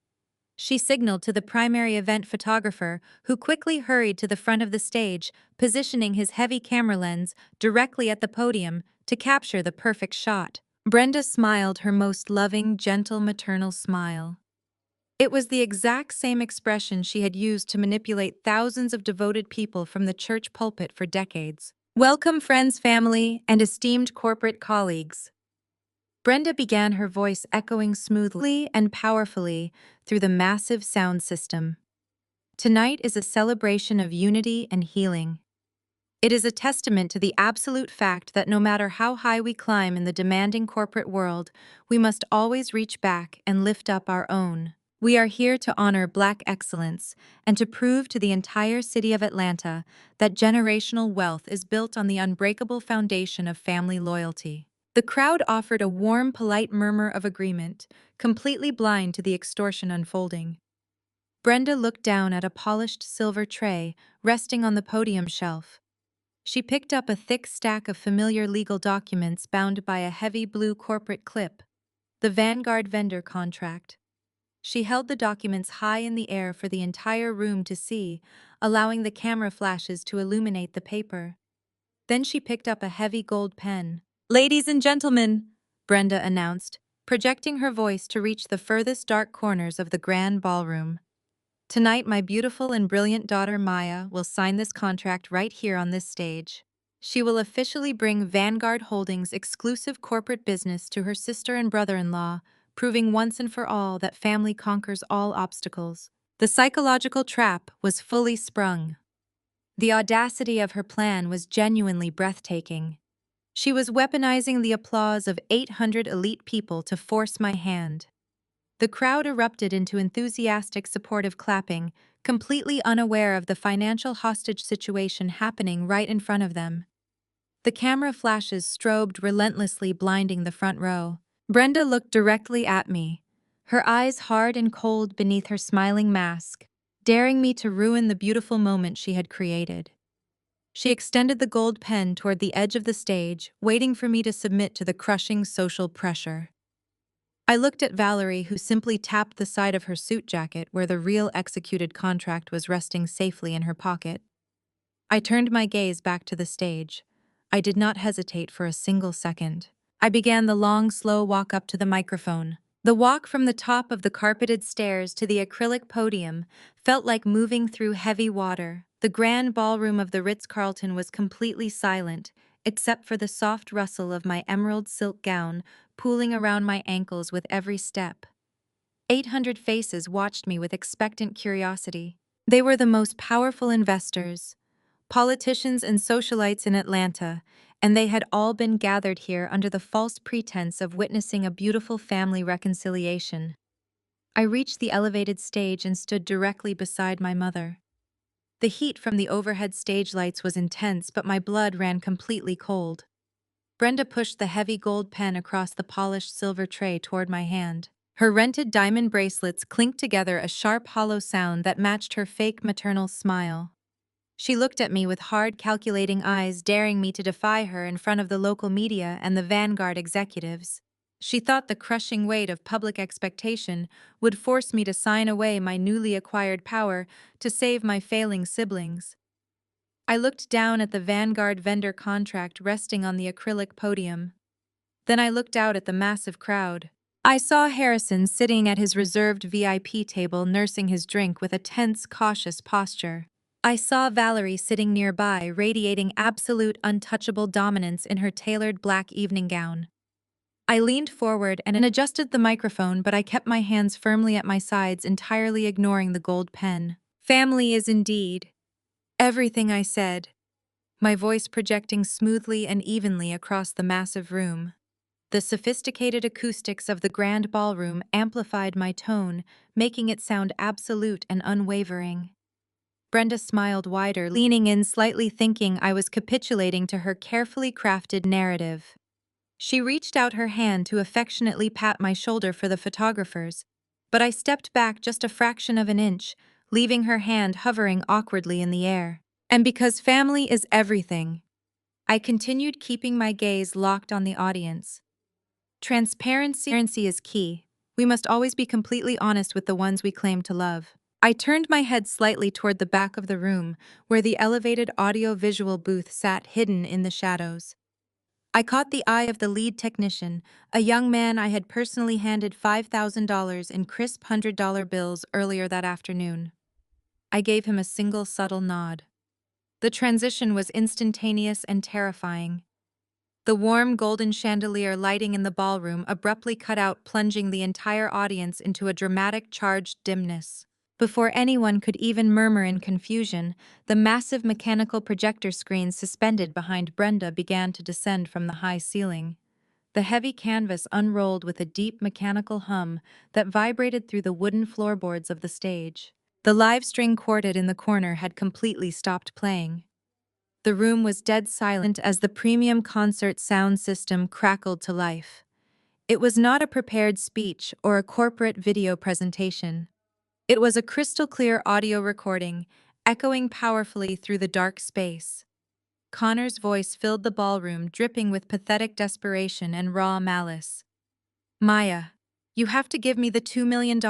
She signaled to the primary event photographer, who quickly hurried to the front of the stage, positioning his heavy camera lens directly at the podium to capture the perfect shot. Brenda smiled her most loving, gentle, maternal smile. It was the exact same expression she had used to manipulate thousands of devoted people from the church pulpit for decades. "Welcome, friends, family, and esteemed corporate colleagues." Brenda began, her voice echoing smoothly and powerfully through the massive sound system. "Tonight is a celebration of unity and healing. It is a testament to the absolute fact that no matter how high we climb in the demanding corporate world, we must always reach back and lift up our own. We are here to honor Black excellence and to prove to the entire city of Atlanta that generational wealth is built on the unbreakable foundation of family loyalty." The crowd offered a warm, polite murmur of agreement, completely blind to the extortion unfolding. Brenda looked down at a polished silver tray resting on the podium shelf. She picked up a thick stack of familiar legal documents bound by a heavy blue corporate clip, the Vanguard vendor contract. She held the documents high in the air for the entire room to see, allowing the camera flashes to illuminate the paper. Then she picked up a heavy gold pen. "Ladies and gentlemen," Brenda announced, projecting her voice to reach the furthest dark corners of the grand ballroom. "Tonight, my beautiful and brilliant daughter Maya will sign this contract right here on this stage. She will officially bring Vanguard Holdings' exclusive corporate business to her sister and brother-in-law, proving once and for all that family conquers all obstacles." The psychological trap was fully sprung. The audacity of her plan was genuinely breathtaking. She was weaponizing the applause of 800 elite people to force my hand. The crowd erupted into enthusiastic, supportive clapping, completely unaware of the financial hostage situation happening right in front of them. The camera flashes strobed relentlessly, blinding the front row. Brenda looked directly at me, her eyes hard and cold beneath her smiling mask, daring me to ruin the beautiful moment she had created. She extended the gold pen toward the edge of the stage, waiting for me to submit to the crushing social pressure. I looked at Valerie, who simply tapped the side of her suit jacket where the real executed contract was resting safely in her pocket. I turned my gaze back to the stage. I did not hesitate for a single second. I began the long, slow walk up to the microphone. The walk from the top of the carpeted stairs to the acrylic podium felt like moving through heavy water. The grand ballroom of the Ritz-Carlton was completely silent, except for the soft rustle of my emerald silk gown pooling around my ankles with every step. 800 faces watched me with expectant curiosity. They were the most powerful investors, politicians, and socialites in Atlanta, and they had all been gathered here under the false pretense of witnessing a beautiful family reconciliation. I reached the elevated stage and stood directly beside my mother. The heat from the overhead stage lights was intense, but my blood ran completely cold. Brenda pushed the heavy gold pen across the polished silver tray toward my hand. Her rented diamond bracelets clinked together, a sharp, hollow sound that matched her fake maternal smile. She looked at me with hard, calculating eyes, daring me to defy her in front of the local media and the Vanguard executives. She thought the crushing weight of public expectation would force me to sign away my newly acquired power to save my failing siblings. I looked down at the Vanguard vendor contract resting on the acrylic podium. Then I looked out at the massive crowd. I saw Harrison sitting at his reserved VIP table, nursing his drink with a tense, cautious posture. I saw Valerie sitting nearby, radiating absolute, untouchable dominance in her tailored black evening gown. I leaned forward and adjusted the microphone, but I kept my hands firmly at my sides, entirely ignoring the gold pen. Family is indeed everything, I said, my voice projecting smoothly and evenly across the massive room. The sophisticated acoustics of the grand ballroom amplified my tone, making it sound absolute and unwavering. Brenda smiled wider, leaning in slightly, thinking I was capitulating to her carefully crafted narrative. She reached out her hand to affectionately pat my shoulder for the photographers, but I stepped back just a fraction of an inch, leaving her hand hovering awkwardly in the air. And because family is everything, I continued, keeping my gaze locked on the audience. Transparency is key. We must always be completely honest with the ones we claim to love. I turned my head slightly toward the back of the room, where the elevated audio-visual booth sat hidden in the shadows. I caught the eye of the lead technician, a young man I had personally handed $5,000 in crisp $100 bills earlier that afternoon. I gave him a single subtle nod. The transition was instantaneous and terrifying. The warm golden chandelier lighting in the ballroom abruptly cut out, plunging the entire audience into a dramatic, charged dimness. Before anyone could even murmur in confusion, the massive mechanical projector screen suspended behind Brenda began to descend from the high ceiling. The heavy canvas unrolled with a deep mechanical hum that vibrated through the wooden floorboards of the stage. The live string quartet in the corner had completely stopped playing. The room was dead silent as the premium concert sound system crackled to life. It was not a prepared speech or a corporate video presentation. It was a crystal-clear audio recording, echoing powerfully through the dark space. Connor's voice filled the ballroom, dripping with pathetic desperation and raw malice. "Maya, you have to give me the $2 million.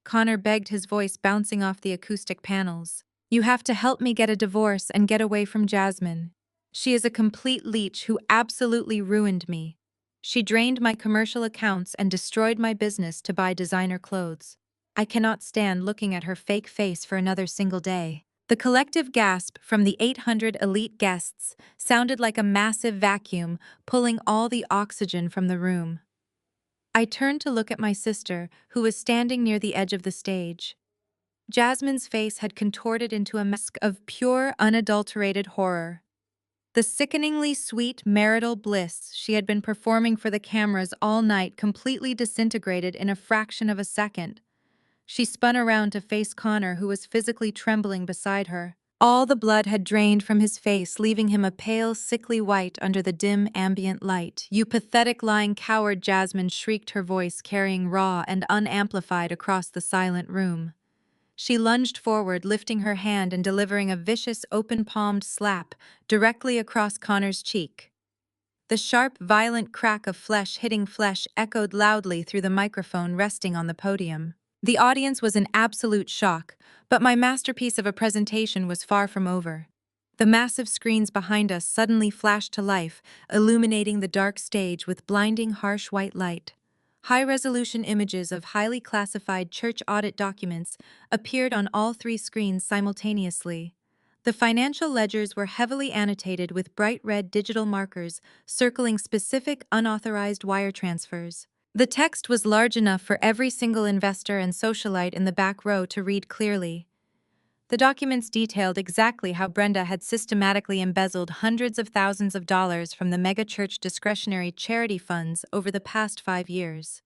Connor begged, his voice bouncing off the acoustic panels. "You have to help me get a divorce and get away from Jasmine. She is a complete leech who absolutely ruined me. She drained my commercial accounts and destroyed my business to buy designer clothes. I cannot stand looking at her fake face for another single day." The collective gasp from the 800 elite guests sounded like a massive vacuum, pulling all the oxygen from the room. I turned to look at my sister, who was standing near the edge of the stage. Jasmine's face had contorted into a mask of pure, unadulterated horror. The sickeningly sweet marital bliss she had been performing for the cameras all night completely disintegrated in a fraction of a second. She spun around to face Connor, who was physically trembling beside her. All the blood had drained from his face, leaving him a pale, sickly white under the dim, ambient light. "You pathetic, lying coward," Jasmine shrieked, her voice carrying raw and unamplified across the silent room. She lunged forward, lifting her hand and delivering a vicious, open-palmed slap directly across Connor's cheek. The sharp, violent crack of flesh hitting flesh echoed loudly through the microphone resting on the podium. The audience was in absolute shock, but my masterpiece of a presentation was far from over. The massive screens behind us suddenly flashed to life, illuminating the dark stage with blinding, harsh white light. High-resolution images of highly classified church audit documents appeared on all three screens simultaneously. The financial ledgers were heavily annotated with bright red digital markers circling specific unauthorized wire transfers. The text was large enough for every single investor and socialite in the back row to read clearly. The documents detailed exactly how Brenda had systematically embezzled hundreds of thousands of dollars from the megachurch discretionary charity funds over the past 5 years.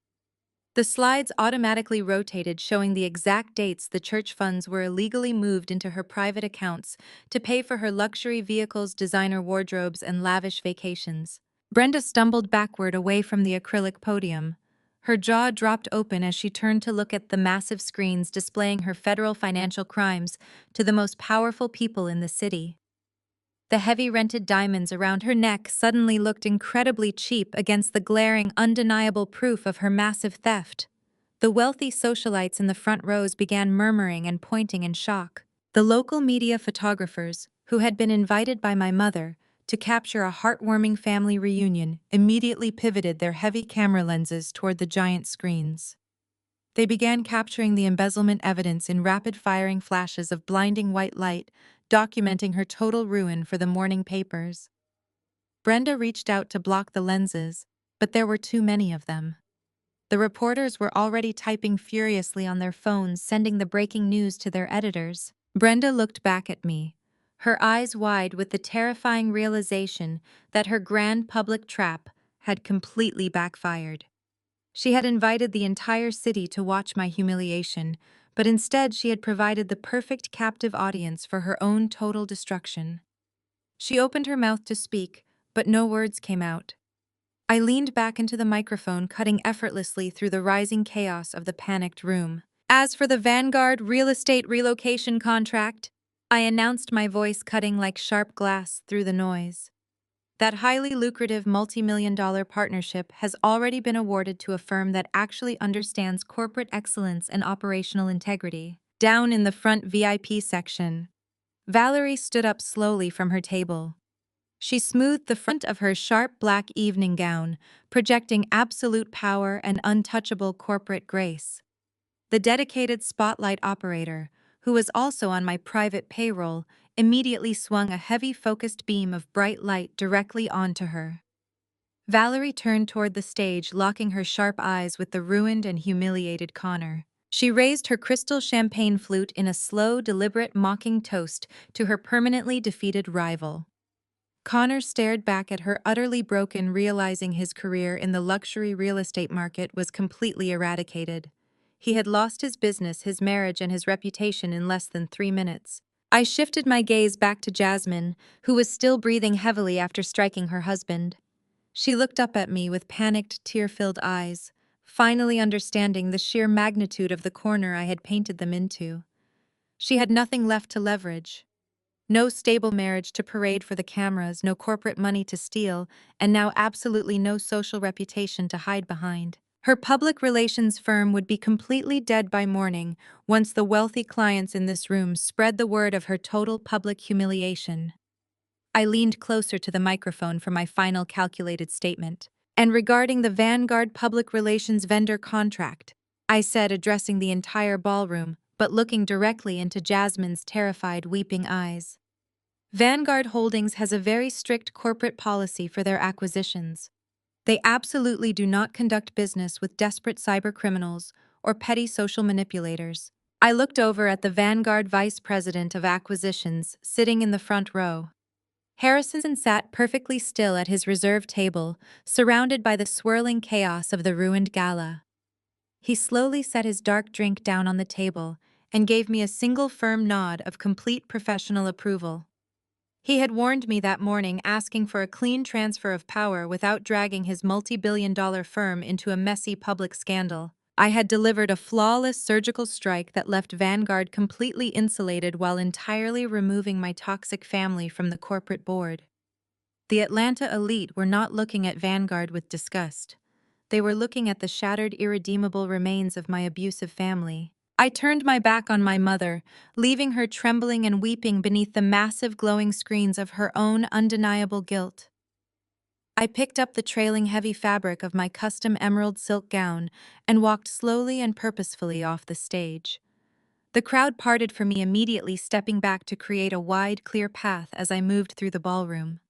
The slides automatically rotated, showing the exact dates the church funds were illegally moved into her private accounts to pay for her luxury vehicles, designer wardrobes, and lavish vacations. Brenda stumbled backward away from the acrylic podium. Her jaw dropped open as she turned to look at the massive screens displaying her federal financial crimes to the most powerful people in the city. The heavy rented diamonds around her neck suddenly looked incredibly cheap against the glaring, undeniable proof of her massive theft. The wealthy socialites in the front rows began murmuring and pointing in shock. The local media photographers, who had been invited by my mother to capture a heartwarming family reunion, immediately pivoted their heavy camera lenses toward the giant screens. They began capturing the embezzlement evidence in rapid-firing flashes of blinding white light, documenting her total ruin for the morning papers. Brenda reached out to block the lenses, but there were too many of them. The reporters were already typing furiously on their phones, sending the breaking news to their editors. Brenda looked back at me, her eyes wide with the terrifying realization that her grand public trap had completely backfired. She had invited the entire city to watch my humiliation, but instead she had provided the perfect captive audience for her own total destruction. She opened her mouth to speak, but no words came out. I leaned back into the microphone, cutting effortlessly through the rising chaos of the panicked room. As for the Vanguard real estate relocation contract, I announced, my voice cutting like sharp glass through the noise. That highly lucrative multi-million-dollar partnership has already been awarded to a firm that actually understands corporate excellence and operational integrity. Down in the front VIP section, Valerie stood up slowly from her table. She smoothed the front of her sharp black evening gown, projecting absolute power and untouchable corporate grace. The dedicated spotlight operator, who was also on my private payroll, immediately swung a heavy focused beam of bright light directly onto her. Valerie turned toward the stage, locking her sharp eyes with the ruined and humiliated Connor. She raised her crystal champagne flute in a slow, deliberate, mocking toast to her permanently defeated rival. Connor stared back at her, utterly broken, realizing his career in the luxury real estate market was completely eradicated. He had lost his business, his marriage, and his reputation in less than 3 minutes. I shifted my gaze back to Jasmine, who was still breathing heavily after striking her husband. She looked up at me with panicked, tear-filled eyes, finally understanding the sheer magnitude of the corner I had painted them into. She had nothing left to leverage. No stable marriage to parade for the cameras, no corporate money to steal, and now absolutely no social reputation to hide behind. Her public relations firm would be completely dead by morning once the wealthy clients in this room spread the word of her total public humiliation. I leaned closer to the microphone for my final calculated statement. And regarding the Vanguard public relations vendor contract, I said, addressing the entire ballroom, but looking directly into Jasmine's terrified, weeping eyes. Vanguard Holdings has a very strict corporate policy for their acquisitions. They absolutely do not conduct business with desperate cybercriminals or petty social manipulators. I looked over at the Vanguard Vice President of Acquisitions sitting in the front row. Harrison sat perfectly still at his reserved table, surrounded by the swirling chaos of the ruined gala. He slowly set his dark drink down on the table and gave me a single firm nod of complete professional approval. He had warned me that morning, asking for a clean transfer of power without dragging his multi-billion-dollar firm into a messy public scandal. I had delivered a flawless surgical strike that left Vanguard completely insulated while entirely removing my toxic family from the corporate board. The Atlanta elite were not looking at Vanguard with disgust. They were looking at the shattered, irredeemable remains of my abusive family. I turned my back on my mother, leaving her trembling and weeping beneath the massive glowing screens of her own undeniable guilt. I picked up the trailing heavy fabric of my custom emerald silk gown and walked slowly and purposefully off the stage. The crowd parted for me immediately, stepping back to create a wide, clear path as I moved through the ballroom.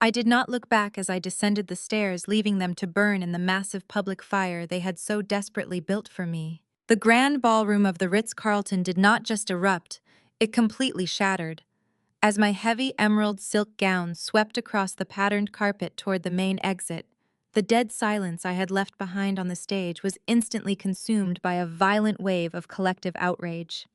I did not look back as I descended the stairs, leaving them to burn in the massive public fire they had so desperately built for me. The grand ballroom of the Ritz-Carlton did not just erupt, it completely shattered. As my heavy emerald silk gown swept across the patterned carpet toward the main exit, the dead silence I had left behind on the stage was instantly consumed by a violent wave of collective outrage.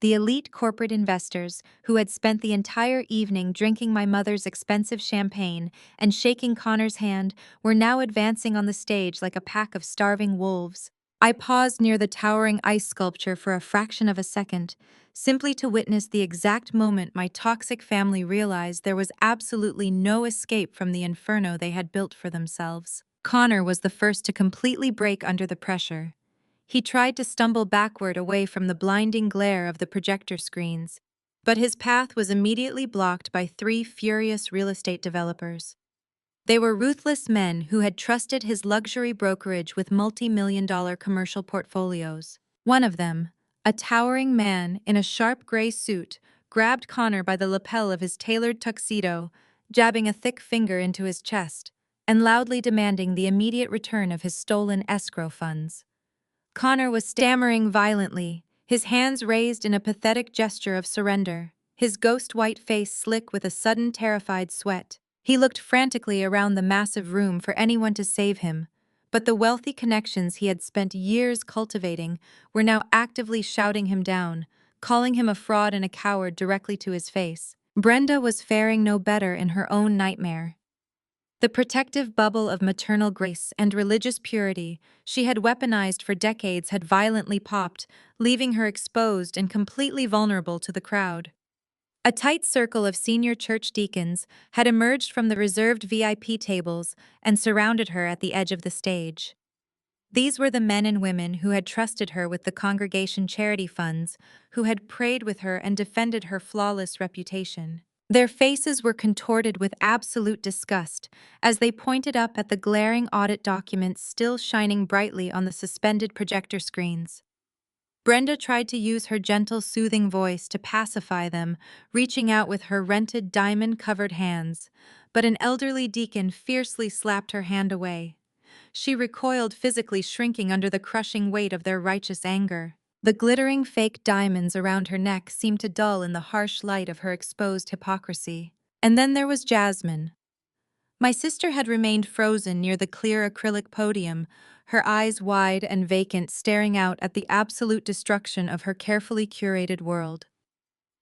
The elite corporate investors, who had spent the entire evening drinking my mother's expensive champagne and shaking Connor's hand, were now advancing on the stage like a pack of starving wolves. I paused near the towering ice sculpture for a fraction of a second, simply to witness the exact moment my toxic family realized there was absolutely no escape from the inferno they had built for themselves. Connor was the first to completely break under the pressure. He tried to stumble backward away from the blinding glare of the projector screens, but his path was immediately blocked by three furious real estate developers. They were ruthless men who had trusted his luxury brokerage with multi-million-dollar commercial portfolios. One of them, a towering man in a sharp gray suit, grabbed Connor by the lapel of his tailored tuxedo, jabbing a thick finger into his chest, and loudly demanding the immediate return of his stolen escrow funds. Connor was stammering violently, his hands raised in a pathetic gesture of surrender, his ghost-white face slick with a sudden terrified sweat. He looked frantically around the massive room for anyone to save him, but the wealthy connections he had spent years cultivating were now actively shouting him down, calling him a fraud and a coward directly to his face. Brenda was faring no better in her own nightmare. The protective bubble of maternal grace and religious purity she had weaponized for decades had violently popped, leaving her exposed and completely vulnerable to the crowd. A tight circle of senior church deacons had emerged from the reserved VIP tables and surrounded her at the edge of the stage. These were the men and women who had trusted her with the congregation charity funds, who had prayed with her and defended her flawless reputation. Their faces were contorted with absolute disgust as they pointed up at the glaring audit documents still shining brightly on the suspended projector screens. Brenda tried to use her gentle, soothing voice to pacify them, reaching out with her rented diamond-covered hands, but an elderly deacon fiercely slapped her hand away. She recoiled, physically shrinking under the crushing weight of their righteous anger. The glittering fake diamonds around her neck seemed to dull in the harsh light of her exposed hypocrisy. And then there was Jasmine. My sister had remained frozen near the clear acrylic podium, her eyes wide and vacant, staring out at the absolute destruction of her carefully curated world.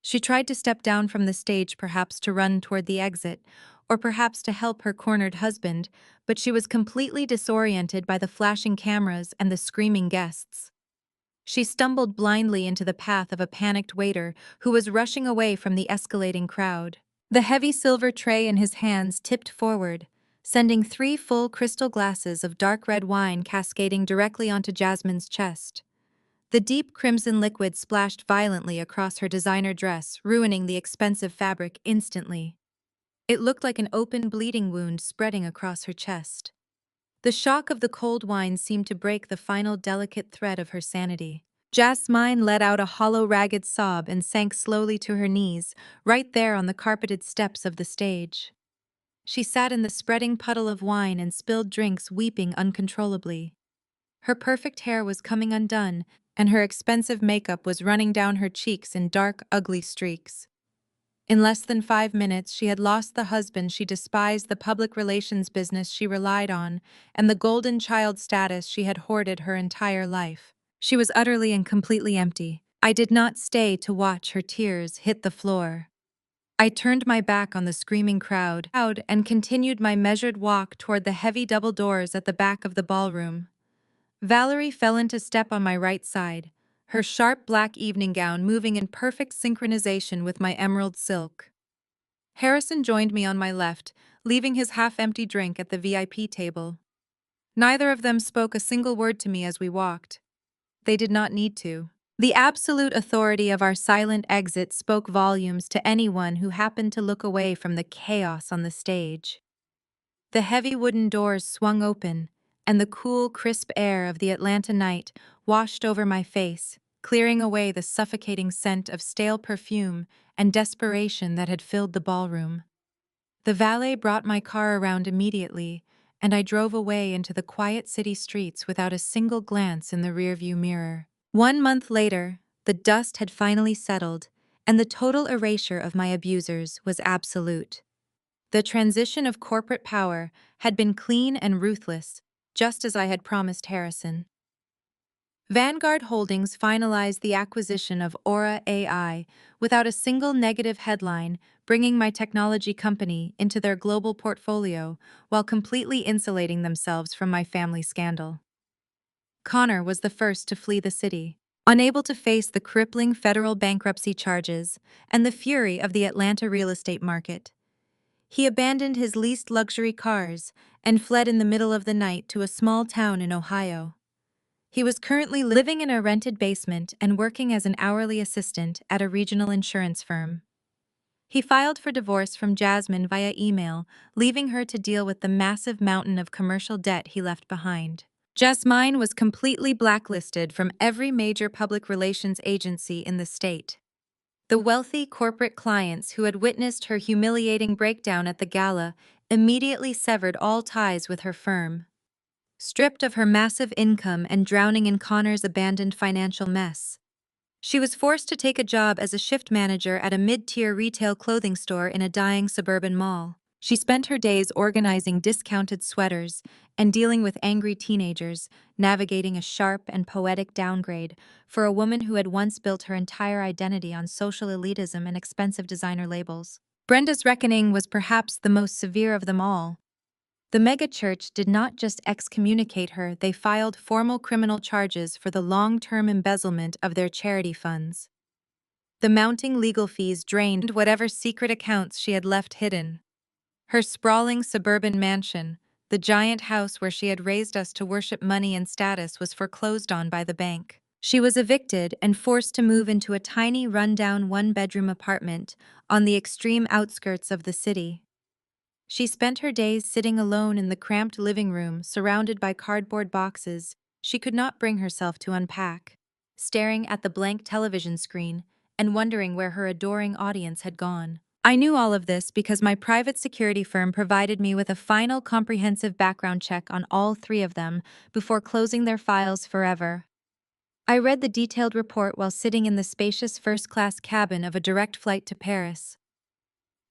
She tried to step down from the stage, perhaps to run toward the exit, or perhaps to help her cornered husband, but she was completely disoriented by the flashing cameras and the screaming guests. She stumbled blindly into the path of a panicked waiter who was rushing away from the escalating crowd. The heavy silver tray in his hands tipped forward, sending 3 full crystal glasses of dark red wine cascading directly onto Jasmine's chest. The deep crimson liquid splashed violently across her designer dress, ruining the expensive fabric instantly. It looked like an open bleeding wound spreading across her chest. The shock of the cold wine seemed to break the final delicate thread of her sanity. Jasmine let out a hollow, ragged sob and sank slowly to her knees, right there on the carpeted steps of the stage. She sat in the spreading puddle of wine and spilled drinks, weeping uncontrollably. Her perfect hair was coming undone, and her expensive makeup was running down her cheeks in dark, ugly streaks. In less than 5 minutes, she had lost the husband she despised, the public relations business she relied on, and the golden child status she had hoarded her entire life. She was utterly and completely empty. I did not stay to watch her tears hit the floor. I turned my back on the screaming crowd and continued my measured walk toward the heavy double doors at the back of the ballroom. Valerie fell into step on my right side, her sharp black evening gown moving in perfect synchronization with my emerald silk. Harrison joined me on my left, leaving his half-empty drink at the VIP table. Neither of them spoke a single word to me as we walked. They did not need to. The absolute authority of our silent exit spoke volumes to anyone who happened to look away from the chaos on the stage. The heavy wooden doors swung open, and the cool, crisp air of the Atlanta night washed over my face, clearing away the suffocating scent of stale perfume and desperation that had filled the ballroom. The valet brought my car around immediately, and I drove away into the quiet city streets without a single glance in the rearview mirror. 1 month later, the dust had finally settled, and the total erasure of my abusers was absolute. The transition of corporate power had been clean and ruthless, just as I had promised Harrison. Vanguard Holdings finalized the acquisition of Aura AI without a single negative headline, bringing my technology company into their global portfolio while completely insulating themselves from my family scandal. Connor was the first to flee the city, unable to face the crippling federal bankruptcy charges and the fury of the Atlanta real estate market. He abandoned his leased luxury cars and fled in the middle of the night to a small town in Ohio. He was currently living in a rented basement and working as an hourly assistant at a regional insurance firm. He filed for divorce from Jasmine via email, leaving her to deal with the massive mountain of commercial debt he left behind. Jasmine was completely blacklisted from every major public relations agency in the state. The wealthy corporate clients who had witnessed her humiliating breakdown at the gala immediately severed all ties with her firm. Stripped of her massive income and drowning in Connor's abandoned financial mess, she was forced to take a job as a shift manager at a mid-tier retail clothing store in a dying suburban mall. She spent her days organizing discounted sweaters and dealing with angry teenagers, navigating a sharp and poetic downgrade for a woman who had once built her entire identity on social elitism and expensive designer labels. Brenda's reckoning was perhaps the most severe of them all. The megachurch did not just excommunicate her, they filed formal criminal charges for the long-term embezzlement of their charity funds. The mounting legal fees drained whatever secret accounts she had left hidden. Her sprawling suburban mansion, the giant house where she had raised us to worship money and status, was foreclosed on by the bank. She was evicted and forced to move into a tiny, run-down one-bedroom apartment on the extreme outskirts of the city. She spent her days sitting alone in the cramped living room, surrounded by cardboard boxes she could not bring herself to unpack, staring at the blank television screen and wondering where her adoring audience had gone. I knew all of this because my private security firm provided me with a final comprehensive background check on all three of them before closing their files forever. I read the detailed report while sitting in the spacious first-class cabin of a direct flight to Paris.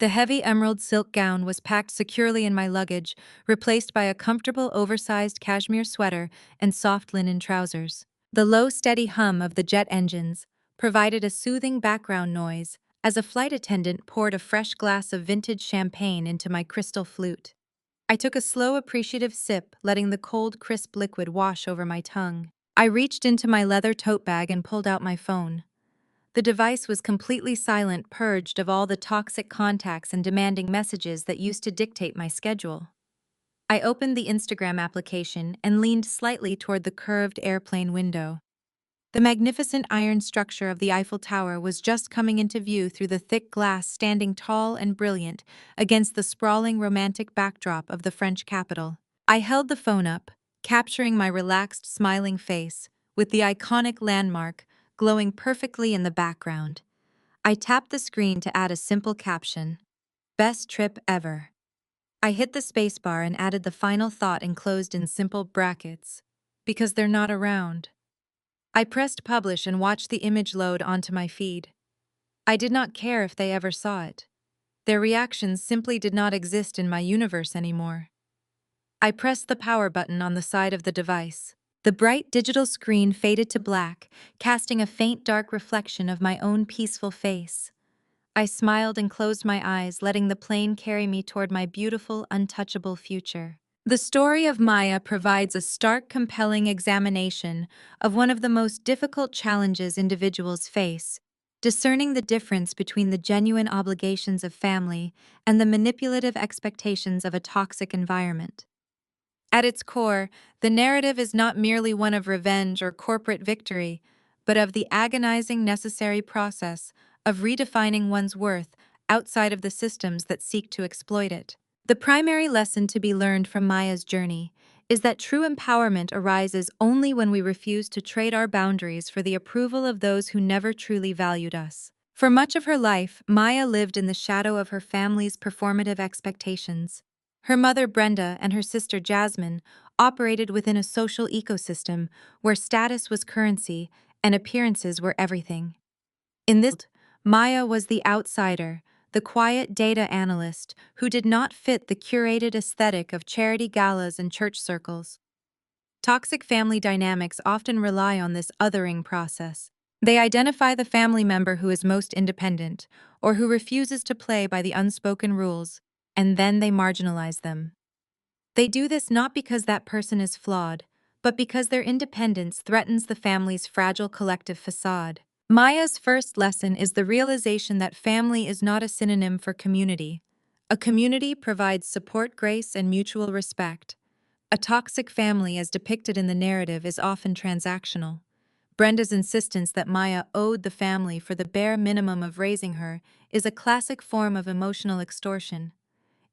The heavy emerald silk gown was packed securely in my luggage, replaced by a comfortable oversized cashmere sweater and soft linen trousers. The low, steady hum of the jet engines provided a soothing background noise as a flight attendant poured a fresh glass of vintage champagne into my crystal flute. I took a slow, appreciative sip, letting the cold, crisp liquid wash over my tongue. I reached into my leather tote bag and pulled out my phone. The device was completely silent, purged of all the toxic contacts and demanding messages that used to dictate my schedule. I opened the Instagram application and leaned slightly toward the curved airplane window. The magnificent iron structure of the Eiffel Tower was just coming into view through the thick glass, standing tall and brilliant against the sprawling romantic backdrop of the French capital. I held the phone up, capturing my relaxed, smiling face, with the iconic landmark glowing perfectly in the background. I tapped the screen to add a simple caption: "Best trip ever." I hit the spacebar and added the final thought enclosed in simple brackets: "Because they're not around." I pressed publish and watched the image load onto my feed. I did not care if they ever saw it. Their reactions simply did not exist in my universe anymore. I pressed the power button on the side of the device. The bright digital screen faded to black, casting a faint dark reflection of my own peaceful face. I smiled and closed my eyes, letting the plane carry me toward my beautiful, untouchable future. The story of Maya provides a stark, compelling examination of one of the most difficult challenges individuals face: discerning the difference between the genuine obligations of family and the manipulative expectations of a toxic environment. At its core, the narrative is not merely one of revenge or corporate victory, but of the agonizing necessary process of redefining one's worth outside of the systems that seek to exploit it. The primary lesson to be learned from Maya's journey is that true empowerment arises only when we refuse to trade our boundaries for the approval of those who never truly valued us. For much of her life, Maya lived in the shadow of her family's performative expectations. Her mother, Brenda, and her sister, Jasmine, operated within a social ecosystem where status was currency and appearances were everything. In this, Maya was the outsider, the quiet data analyst who did not fit the curated aesthetic of charity galas and church circles. Toxic family dynamics often rely on this othering process. They identify the family member who is most independent or who refuses to play by the unspoken rules, and then they marginalize them. They do this not because that person is flawed, but because their independence threatens the family's fragile collective facade. Maya's first lesson is the realization that family is not a synonym for community. A community provides support, grace, and mutual respect. A toxic family, as depicted in the narrative, is often transactional. Brenda's insistence that Maya owed the family for the bare minimum of raising her is a classic form of emotional extortion.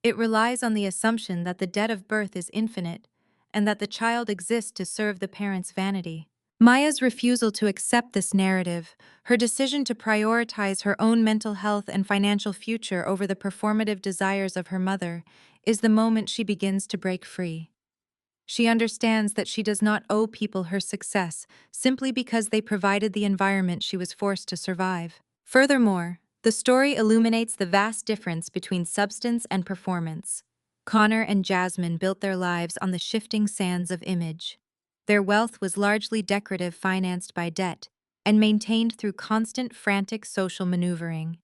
It relies on the assumption that the debt of birth is infinite and that the child exists to serve the parent's vanity. Maya's refusal to accept this narrative, her decision to prioritize her own mental health and financial future over the performative desires of her mother, is the moment she begins to break free. She understands that she does not owe people her success simply because they provided the environment she was forced to survive. Furthermore, the story illuminates the vast difference between substance and performance. Connor and Jasmine built their lives on the shifting sands of image. Their wealth was largely decorative, financed by debt, and maintained through constant, frantic social maneuvering.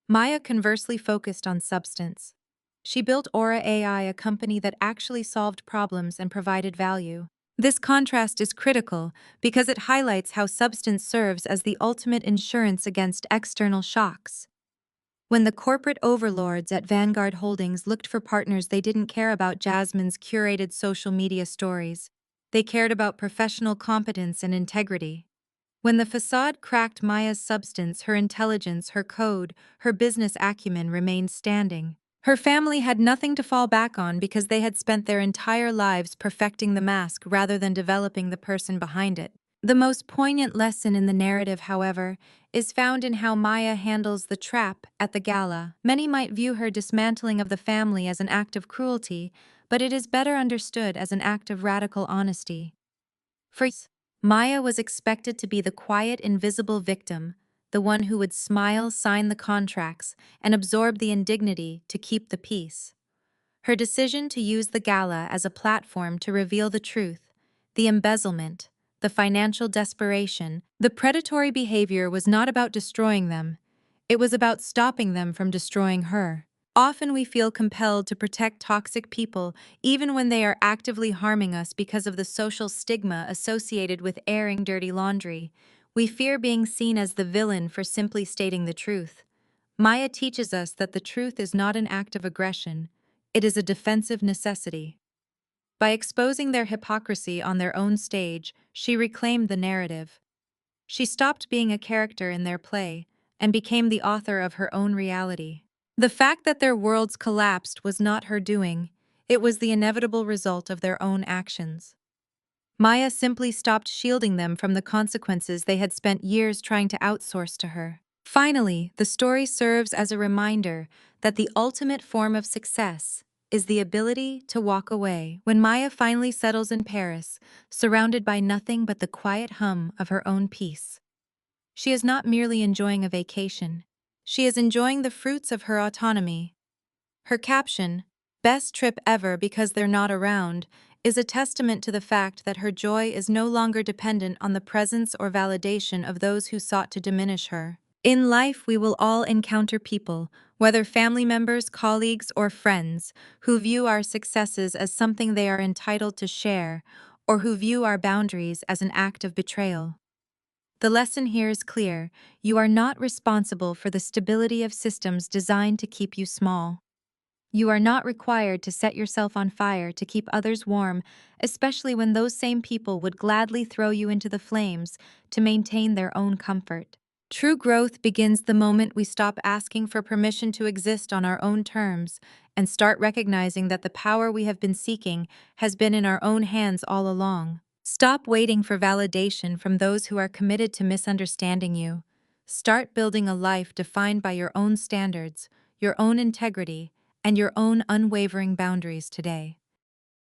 Maya conversely focused on substance. She built Aura AI, a company that actually solved problems and provided value. This contrast is critical because it highlights how substance serves as the ultimate insurance against external shocks. When the corporate overlords at Vanguard Holdings looked for partners, they didn't care about Jasmine's curated social media stories. They cared about professional competence and integrity. When the facade cracked, Maya's substance, her intelligence, her code, her business acumen remained standing. Her family had nothing to fall back on because they had spent their entire lives perfecting the mask rather than developing the person behind it. The most poignant lesson in the narrative, however, is found in how Maya handles the trap at the gala. Many might view her dismantling of the family as an act of cruelty, but it is better understood as an act of radical honesty. For Maya was expected to be the quiet, invisible victim, the one who would smile, sign the contracts, and absorb the indignity to keep the peace. Her decision to use the gala as a platform to reveal the truth, the embezzlement, the financial desperation, the predatory behavior was not about destroying them. It was about stopping them from destroying her. Often we feel compelled to protect toxic people even when they are actively harming us because of the social stigma associated with airing dirty laundry. We fear being seen as the villain for simply stating the truth. Maya teaches us that the truth is not an act of aggression, it is a defensive necessity. By exposing their hypocrisy on their own stage, she reclaimed the narrative. She stopped being a character in their play and became the author of her own reality. The fact that their worlds collapsed was not her doing, it was the inevitable result of their own actions. Maya simply stopped shielding them from the consequences they had spent years trying to outsource to her. Finally, the story serves as a reminder that the ultimate form of success is the ability to walk away. When Maya finally settles in Paris, surrounded by nothing but the quiet hum of her own peace, she is not merely enjoying a vacation. She is enjoying the fruits of her autonomy. Her caption, "Best trip ever because they're not around," is a testament to the fact that her joy is no longer dependent on the presence or validation of those who sought to diminish her. In life, we will all encounter people, whether family members, colleagues, or friends, who view our successes as something they are entitled to share, or who view our boundaries as an act of betrayal. The lesson here is clear: you are not responsible for the stability of systems designed to keep you small. You are not required to set yourself on fire to keep others warm, especially when those same people would gladly throw you into the flames to maintain their own comfort. True growth begins the moment we stop asking for permission to exist on our own terms and start recognizing that the power we have been seeking has been in our own hands all along. Stop waiting for validation from those who are committed to misunderstanding you. Start building a life defined by your own standards, your own integrity, and your own unwavering boundaries today.